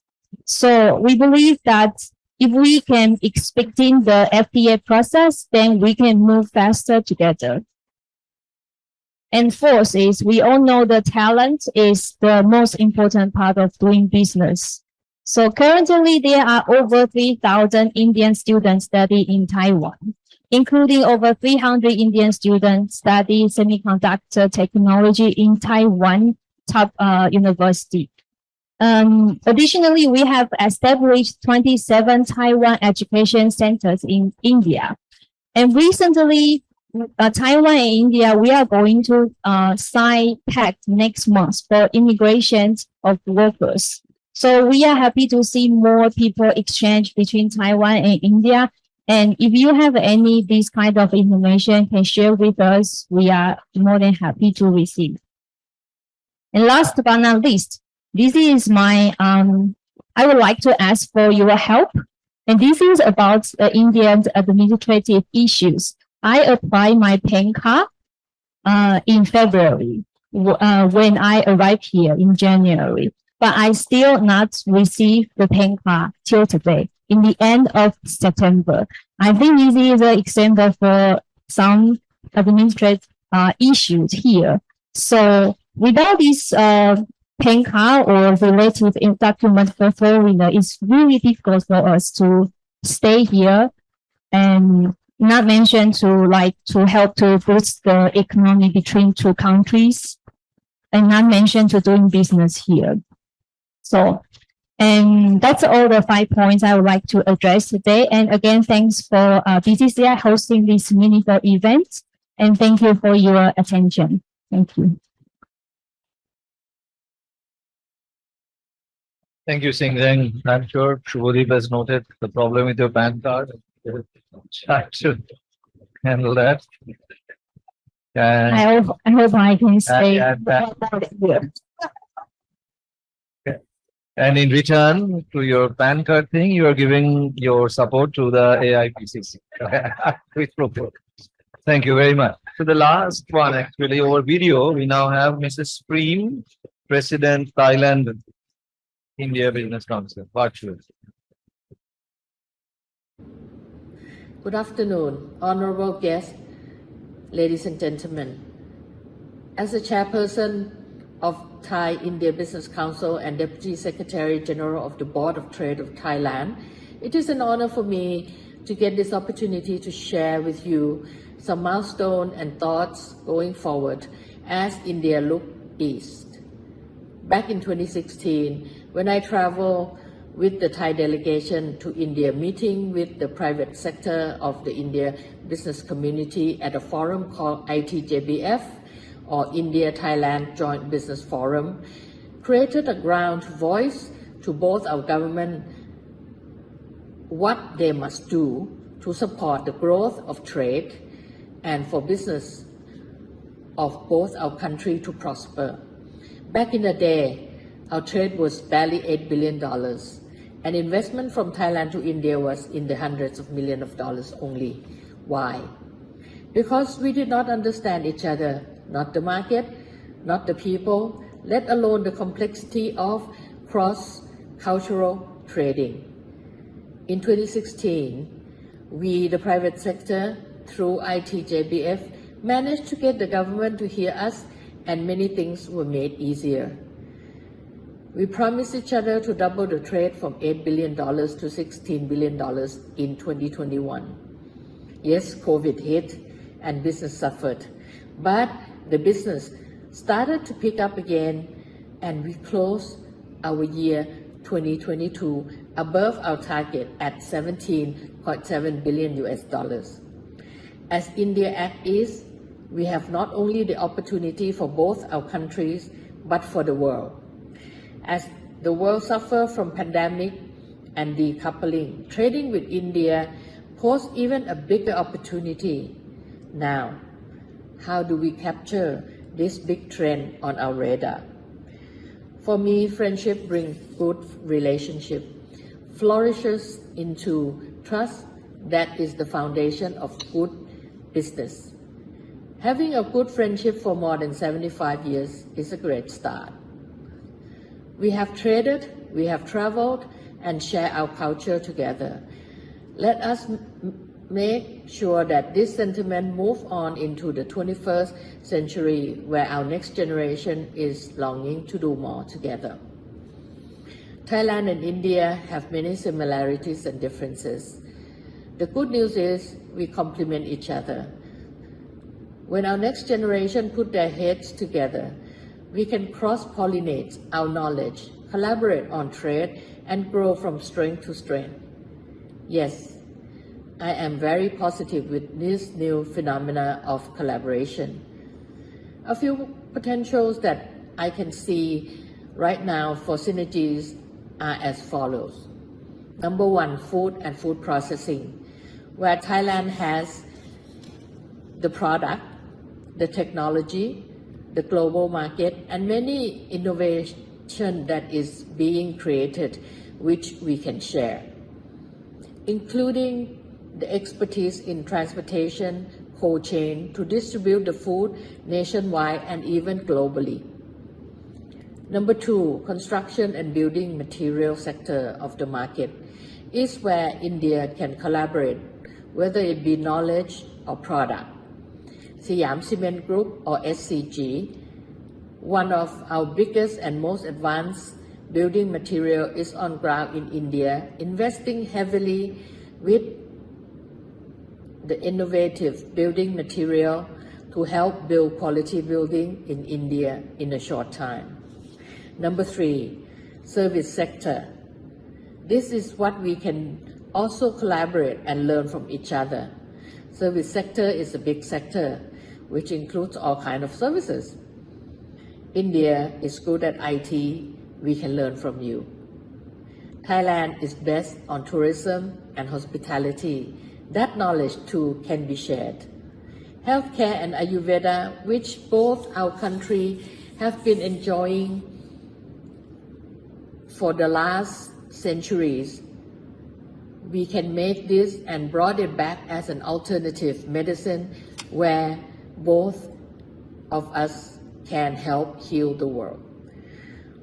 So we believe that if we can expedite the FTA process, then we can move faster together. And fourth is we all know the talent is the most important part of doing business. So currently there are over 3,000 Indian students studying in Taiwan, including over 300 Indian students study semiconductor technology in Taiwan top university. Additionally, we have established 27 Taiwan education centers in India. And recently, Taiwan and India, we are going to sign pact next month for immigration of workers. So we are happy to see more people exchange between Taiwan and India. And if you have any this kind of information, can share with us. We are more than happy to receive. And last but not least, this is my, I would like to ask for your help. And this is about Indian administrative issues. I applied my PAN card in February when I arrived here in January, but I still not received the PAN card till today, in the end of September. I think this is an example for some administrative issues here. So without this PAN card or related document for foreigner, it's really difficult for us to stay here, and not mention to help to boost the economy between two countries, and not mention to doing business here. So, and that's all the 5 points I would like to address today. And again, thanks for BCCI hosting this meaningful event, and thank you for your attention. Thank you. Thank you, Singh Zeng. I'm sure Shubhadeep has noted the problem with your PAN card. Try to handle that. And I hope I can stay. And in return to your PAN card thing, you are giving your support to the AIPCC. Thank you very much. So the last one, actually, over video, we now have Mrs. Preem, President, Thailand, India Business Council, virtual. Good afternoon, honorable guests, ladies and gentlemen. As a chairperson of Thai India Business Council and Deputy Secretary General of the Board of Trade of Thailand, it is an honor for me to get this opportunity to share with you some milestones and thoughts going forward as India looks east. Back in 2016, when I traveled with the Thai delegation to India, meeting with the private sector of the India business community at a forum called ITJBF, or India-Thailand Joint Business Forum, created a ground voice to both our government what they must do to support the growth of trade and for business of both our country to prosper. Back in the day, our trade was barely $8 billion, and investment from Thailand to India was in the hundreds of millions of dollars only. Why? Because we did not understand each other, not the market, not the people, let alone the complexity of cross-cultural trading. In 2016, we, the private sector, through ITJBF, managed to get the government to hear us, and many things were made easier. We promised each other to double the trade from $8 billion to $16 billion in 2021. Yes, COVID hit and business suffered, but the business started to pick up again, and we closed our year 2022 above our target at $17.7 billion US. As India Act is, we have not only the opportunity for both our countries, but for the world. As the world suffers from pandemic and decoupling, trading with India poses even a bigger opportunity. Now, how do we capture this big trend on our radar? For me, friendship brings good relationship, flourishes into trust. That is the foundation of good business. Having a good friendship for more than 75 years is a great start. We have traded, we have traveled, and share our culture together. Let us make sure that this sentiment move on into the 21st century, where our next generation is longing to do more together. Thailand and India have many similarities and differences. The good news is we complement each other. When our next generation put their heads together, we can cross-pollinate our knowledge, collaborate on trade, and grow from strength to strength. Yes, I am very positive with this new phenomena of collaboration. A few potentials that I can see right now for synergies are as follows. Number one, food and food processing, where Thailand has the product, the technology, the global market, and many innovation that is being created, which we can share, including the expertise in transportation, cold chain to distribute the food nationwide and even globally. Number two, construction and building material sector of the market is where India can collaborate, whether it be knowledge or product. Siam Cement Group or SCG, one of our biggest and most advanced building material, is on ground in India, investing heavily with the innovative building material to help build quality building in India in a short time. Number three, service sector. This is what we can also collaborate and learn from each other. Service sector is a big sector, which includes all kinds of services. India is good at IT, we can learn from you. Thailand is best on tourism and hospitality. That knowledge too can be shared. Healthcare and Ayurveda, which both our country have been enjoying for the last centuries, we can make this and brought it back as an alternative medicine where both of us can help heal the world.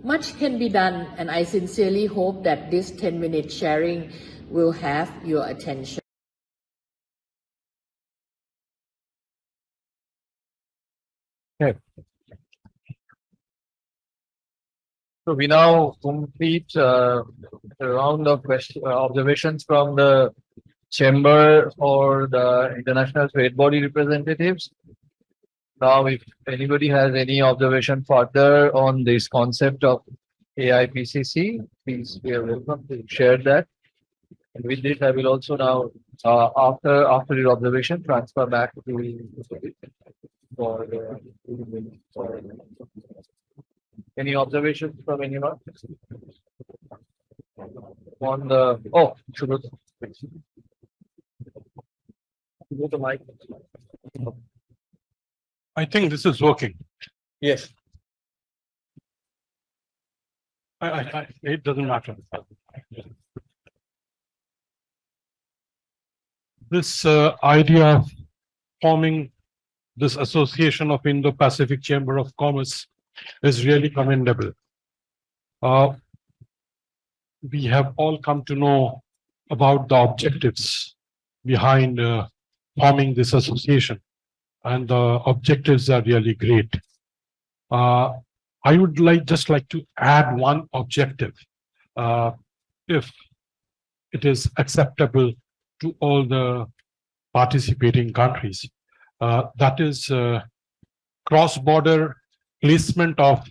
Much can be done, and I sincerely hope that this 10-minute sharing will have your attention. Okay. So we now complete a round of observations from the Chamber or the International Trade Body representatives. Now, if anybody has any observation further on this concept of AIPCC, please be welcome to share that. And with this, I will also now, after your observation, transfer back to for any observations from anyone on the should go to mic. I think this is working. Yes. It doesn't matter. This idea of forming this association of Indo-Pacific Chamber of Commerce is really commendable. We have all come to know about the objectives behind forming this association, and the objectives are really great. I would just like to add one objective, if it is acceptable to all the participating countries. That is cross-border placement of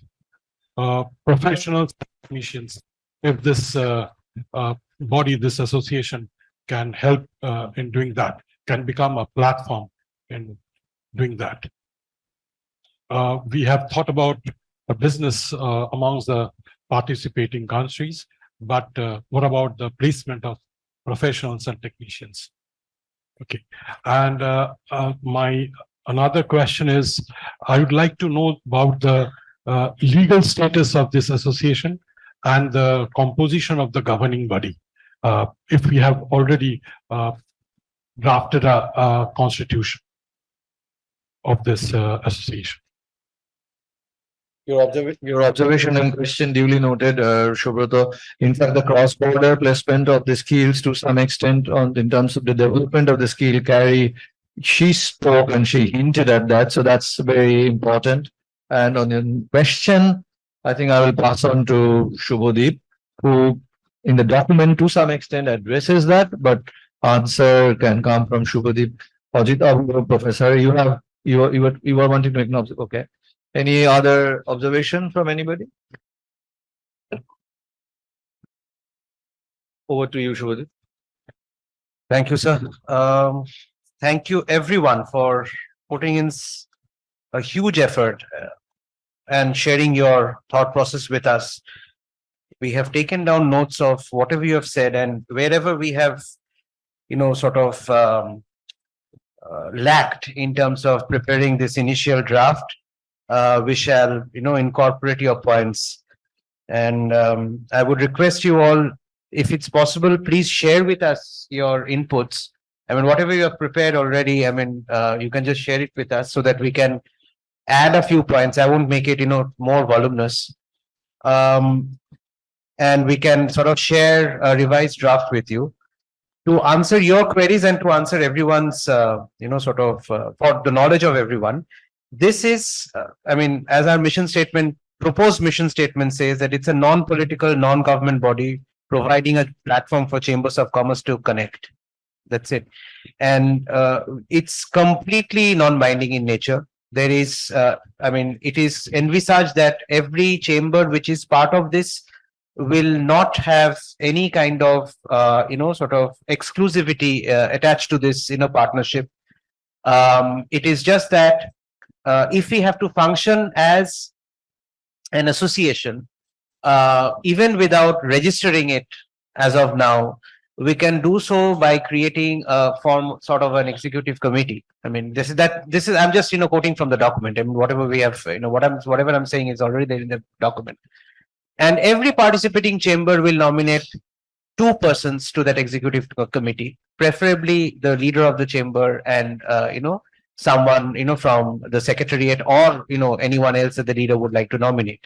professional technicians. If this body, this association can help in doing that, can become a platform in doing that. We have thought about a business amongst the participating countries, but what about the placement of professionals and technicians? Okay, and my another question is, I would like to know about the legal status of this association and the composition of the governing body. If we have already drafted a constitution of this association. Your observation and question duly noted, Shubhrata. In fact, the cross-border placement of the skills to some extent in terms of the development of the skill carry, she spoke and she hinted at that. So that's very important. And on your question, I think I will pass on to Shubhadeep, who in the document to some extent addresses that, but answer can come from Shubhadeep. Ajit, Professor, you were wanting to make an observation. Okay. Any other observation from anybody? Over to you, Shubhadeep. Thank you, sir. Thank you everyone for putting in a huge effort and sharing your thought process with us. We have taken down notes of whatever you have said, and wherever we have, sort of lacked in terms of preparing this initial draft, we shall, incorporate your points. And I would request you all, if it's possible, please share with us your inputs. I mean, whatever you have prepared already, I mean, you can just share it with us so that we can add a few points. I won't make it, more voluminous. And we can sort of share a revised draft with you to answer your queries and to answer everyone's, for the knowledge of everyone. This is, I mean, as our mission statement, proposed mission statement says that it's a non-political, non-government body providing a platform for chambers of commerce to connect. That's it. And it's completely non-binding in nature. There is, I mean, it is envisaged that every chamber which is part of this will not have any kind of, sort of exclusivity attached to this, partnership. It is just that if we have to function as an association, even without registering it as of now, we can do so by creating a form, sort of an executive committee. I mean, this is I'm just, quoting from the document. I mean, whatever we have, whatever I'm saying is already there in the document. And every participating chamber will nominate 2 persons to that executive committee, preferably the leader of the chamber and, someone, from the secretariat or, anyone else that the leader would like to nominate.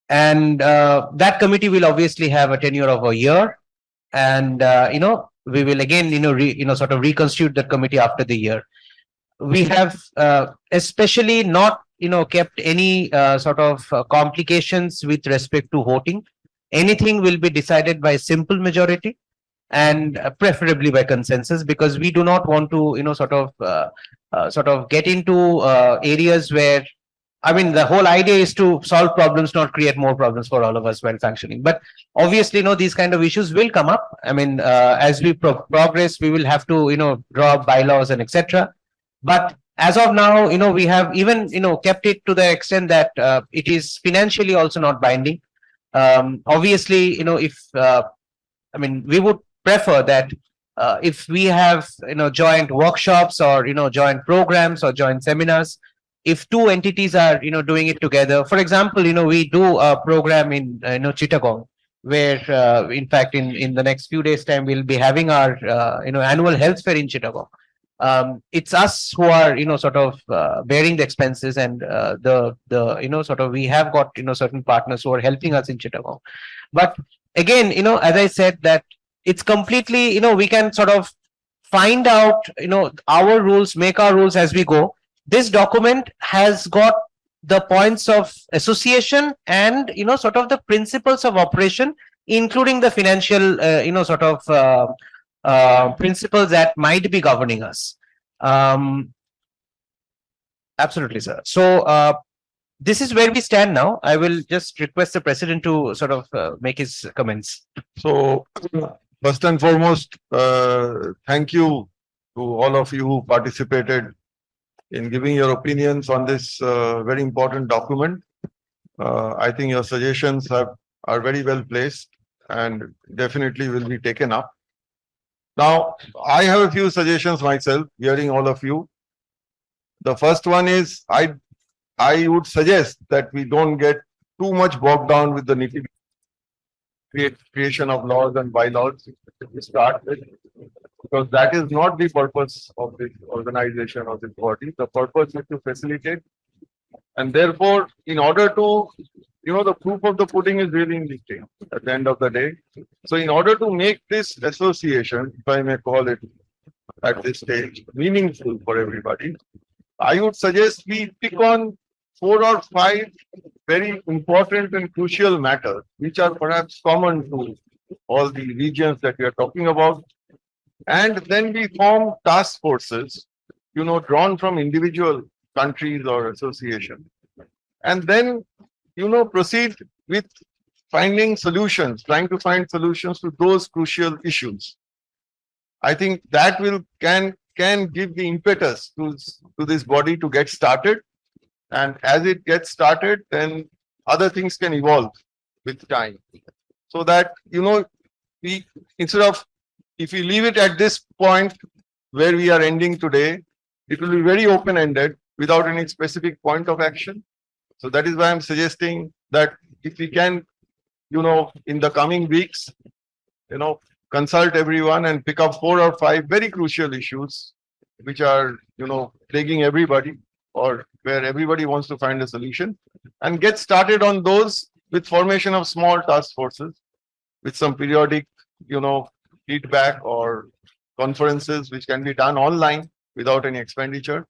And that committee will obviously have a tenure of a year. And, we will again, sort of reconstitute the committee after the year. We have especially not, kept any sort of complications with respect to voting. Anything will be decided by simple majority and preferably by consensus, because we do not want to, sort of get into areas where, I mean, the whole idea is to solve problems, not create more problems for all of us while functioning. But obviously, these kind of issues will come up. I mean, as we progress, we will have to, draw up bylaws and etc. But as of now, we have even, kept it to the extent that it is financially also not binding. Obviously, if, I mean, we would prefer that if we have, joint workshops or, joint programs or joint seminars, if 2 entities are, doing it together. For example, we do a program in, Chittagong, where, in fact, in the next few days' time, we'll be having our, annual health fair in Chittagong. It's us who are, sort of bearing the expenses, and sort of we have got, certain partners who are helping us in Chittagong. But again, as I said, that it's completely, we can sort of find out, our rules, make our rules as we go. This document has got the points of association and, sort of the principles of operation, including the financial, sort of principles that might be governing us. Absolutely, sir. So this is where we stand now. I will just request the president to sort of make his comments. So first and foremost, thank you to all of you who participated in giving your opinions on this very important document. I think your suggestions are very well placed and definitely will be taken up. Now, I have a few suggestions myself, hearing all of you. The first one is, I would suggest that we don't get too much bogged down with the nitty-gritty creation of laws and bylaws to start with, because that is not the purpose of this organization or this body. The purpose is to facilitate And therefore, in order to, the proof of the pudding is really in the eating at the end of the day. So in order to make this association, if I may call it at this stage, meaningful for everybody, I would suggest we pick on 4 or 5 very important and crucial matters, which are perhaps common to all the regions that we are talking about. And then we form task forces, drawn from individual countries or associations. And then, proceed with finding solutions, trying to find solutions to those crucial issues. I think that can give the impetus to this body to get started. And as it gets started, then other things can evolve with time. So that, we, instead of, if we leave it at this point where we are ending today, it will be very open-ended without any specific point of action. So that is why I'm suggesting that if we can, in the coming weeks, consult everyone and pick up 4 or 5 very crucial issues which are, plaguing everybody, or where everybody wants to find a solution, and get started on those with formation of small task forces with some periodic, feedback or conferences which can be done online without any expenditure,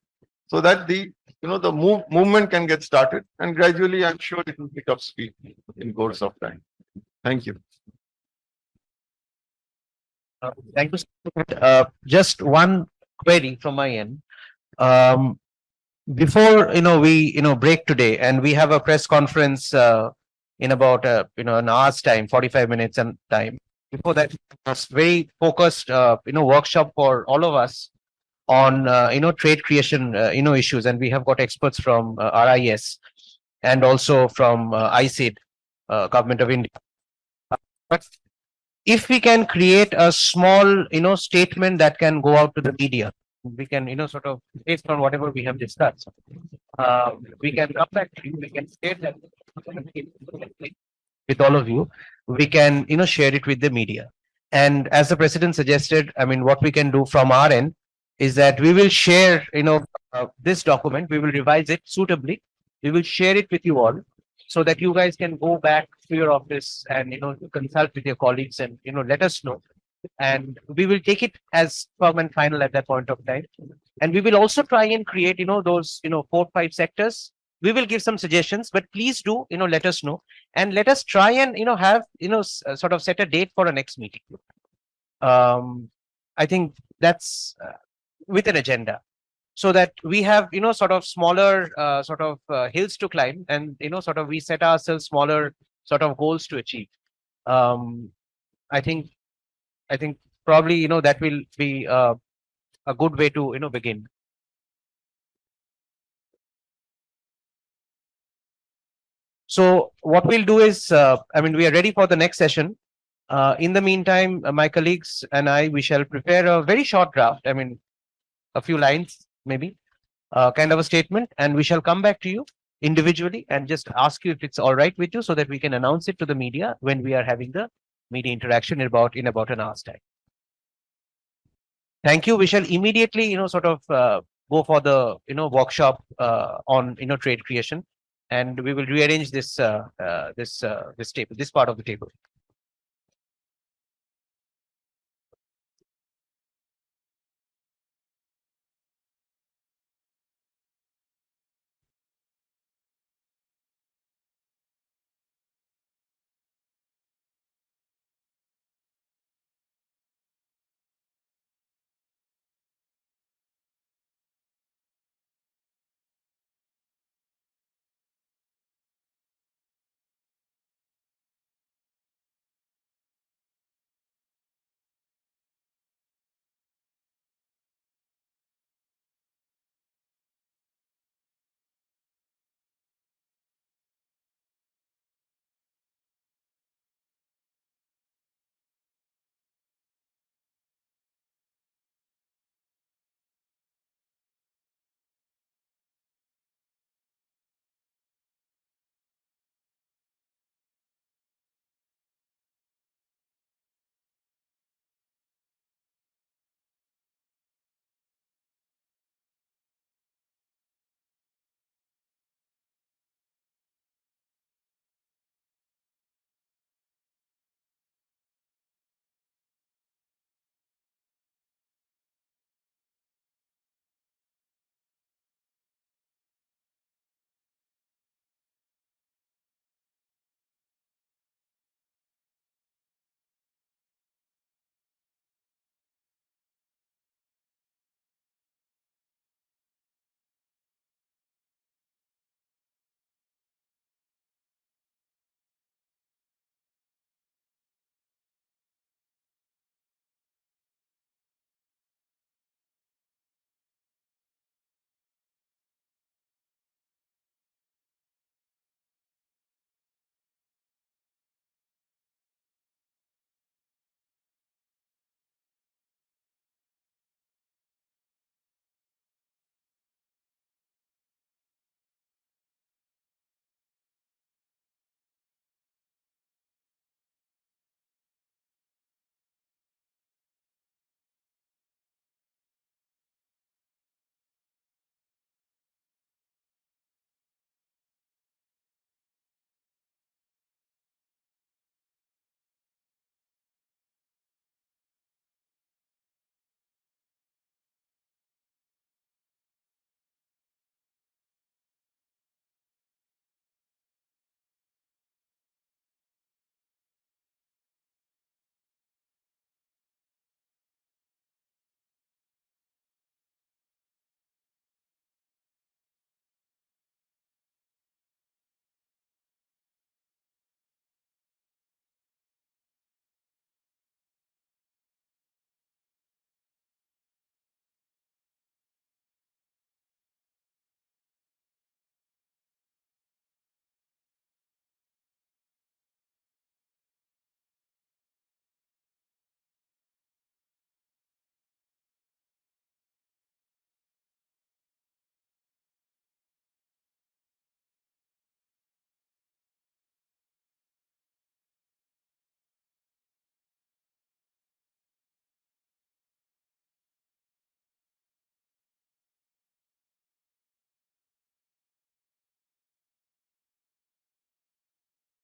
so that the movement can get started, and gradually I'm sure it will pick up speed in course of time. Thank you. Thank you. Just one query from my end. Before we break today, and we have a press conference in about an hour's time, 45 minutes and time. Before that, it's very focused workshop for all of us on trade creation issues, and we have got experts from RIS and also from ICID, Government of India. But if we can create a small statement that can go out to the media, we can sort of, based on whatever we have discussed, we can come back to you, we can state that with all of you, we can share it with the media. And as the president suggested, I mean, what we can do from our end is that we will share this document, we will revise it suitably, we will share it with you all, so that you guys can go back to your office and consult with your colleagues and let us know, and we will take it as firm and final at that point of time. And we will also try and create those 4-5 sectors. We will give some suggestions, but please do let us know, and let us try and have sort of set a date for a next meeting. I think that's with an agenda, so that we have sort of smaller hills to climb, and sort of we set ourselves smaller sort of goals to achieve. I think probably that will be a good way to begin. So what we'll do is, I mean, we are ready for the next session. In the meantime, my colleagues and I, we shall prepare a very short draft. I mean, a few lines, maybe, kind of a statement, and we shall come back to you individually and just ask you if it's all right with you, so that we can announce it to the media when we are having the media interaction in about an hour's time. Thank you. We shall immediately, sort of go for the, workshop on, trade creation, and we will rearrange this, this table, this part of the table.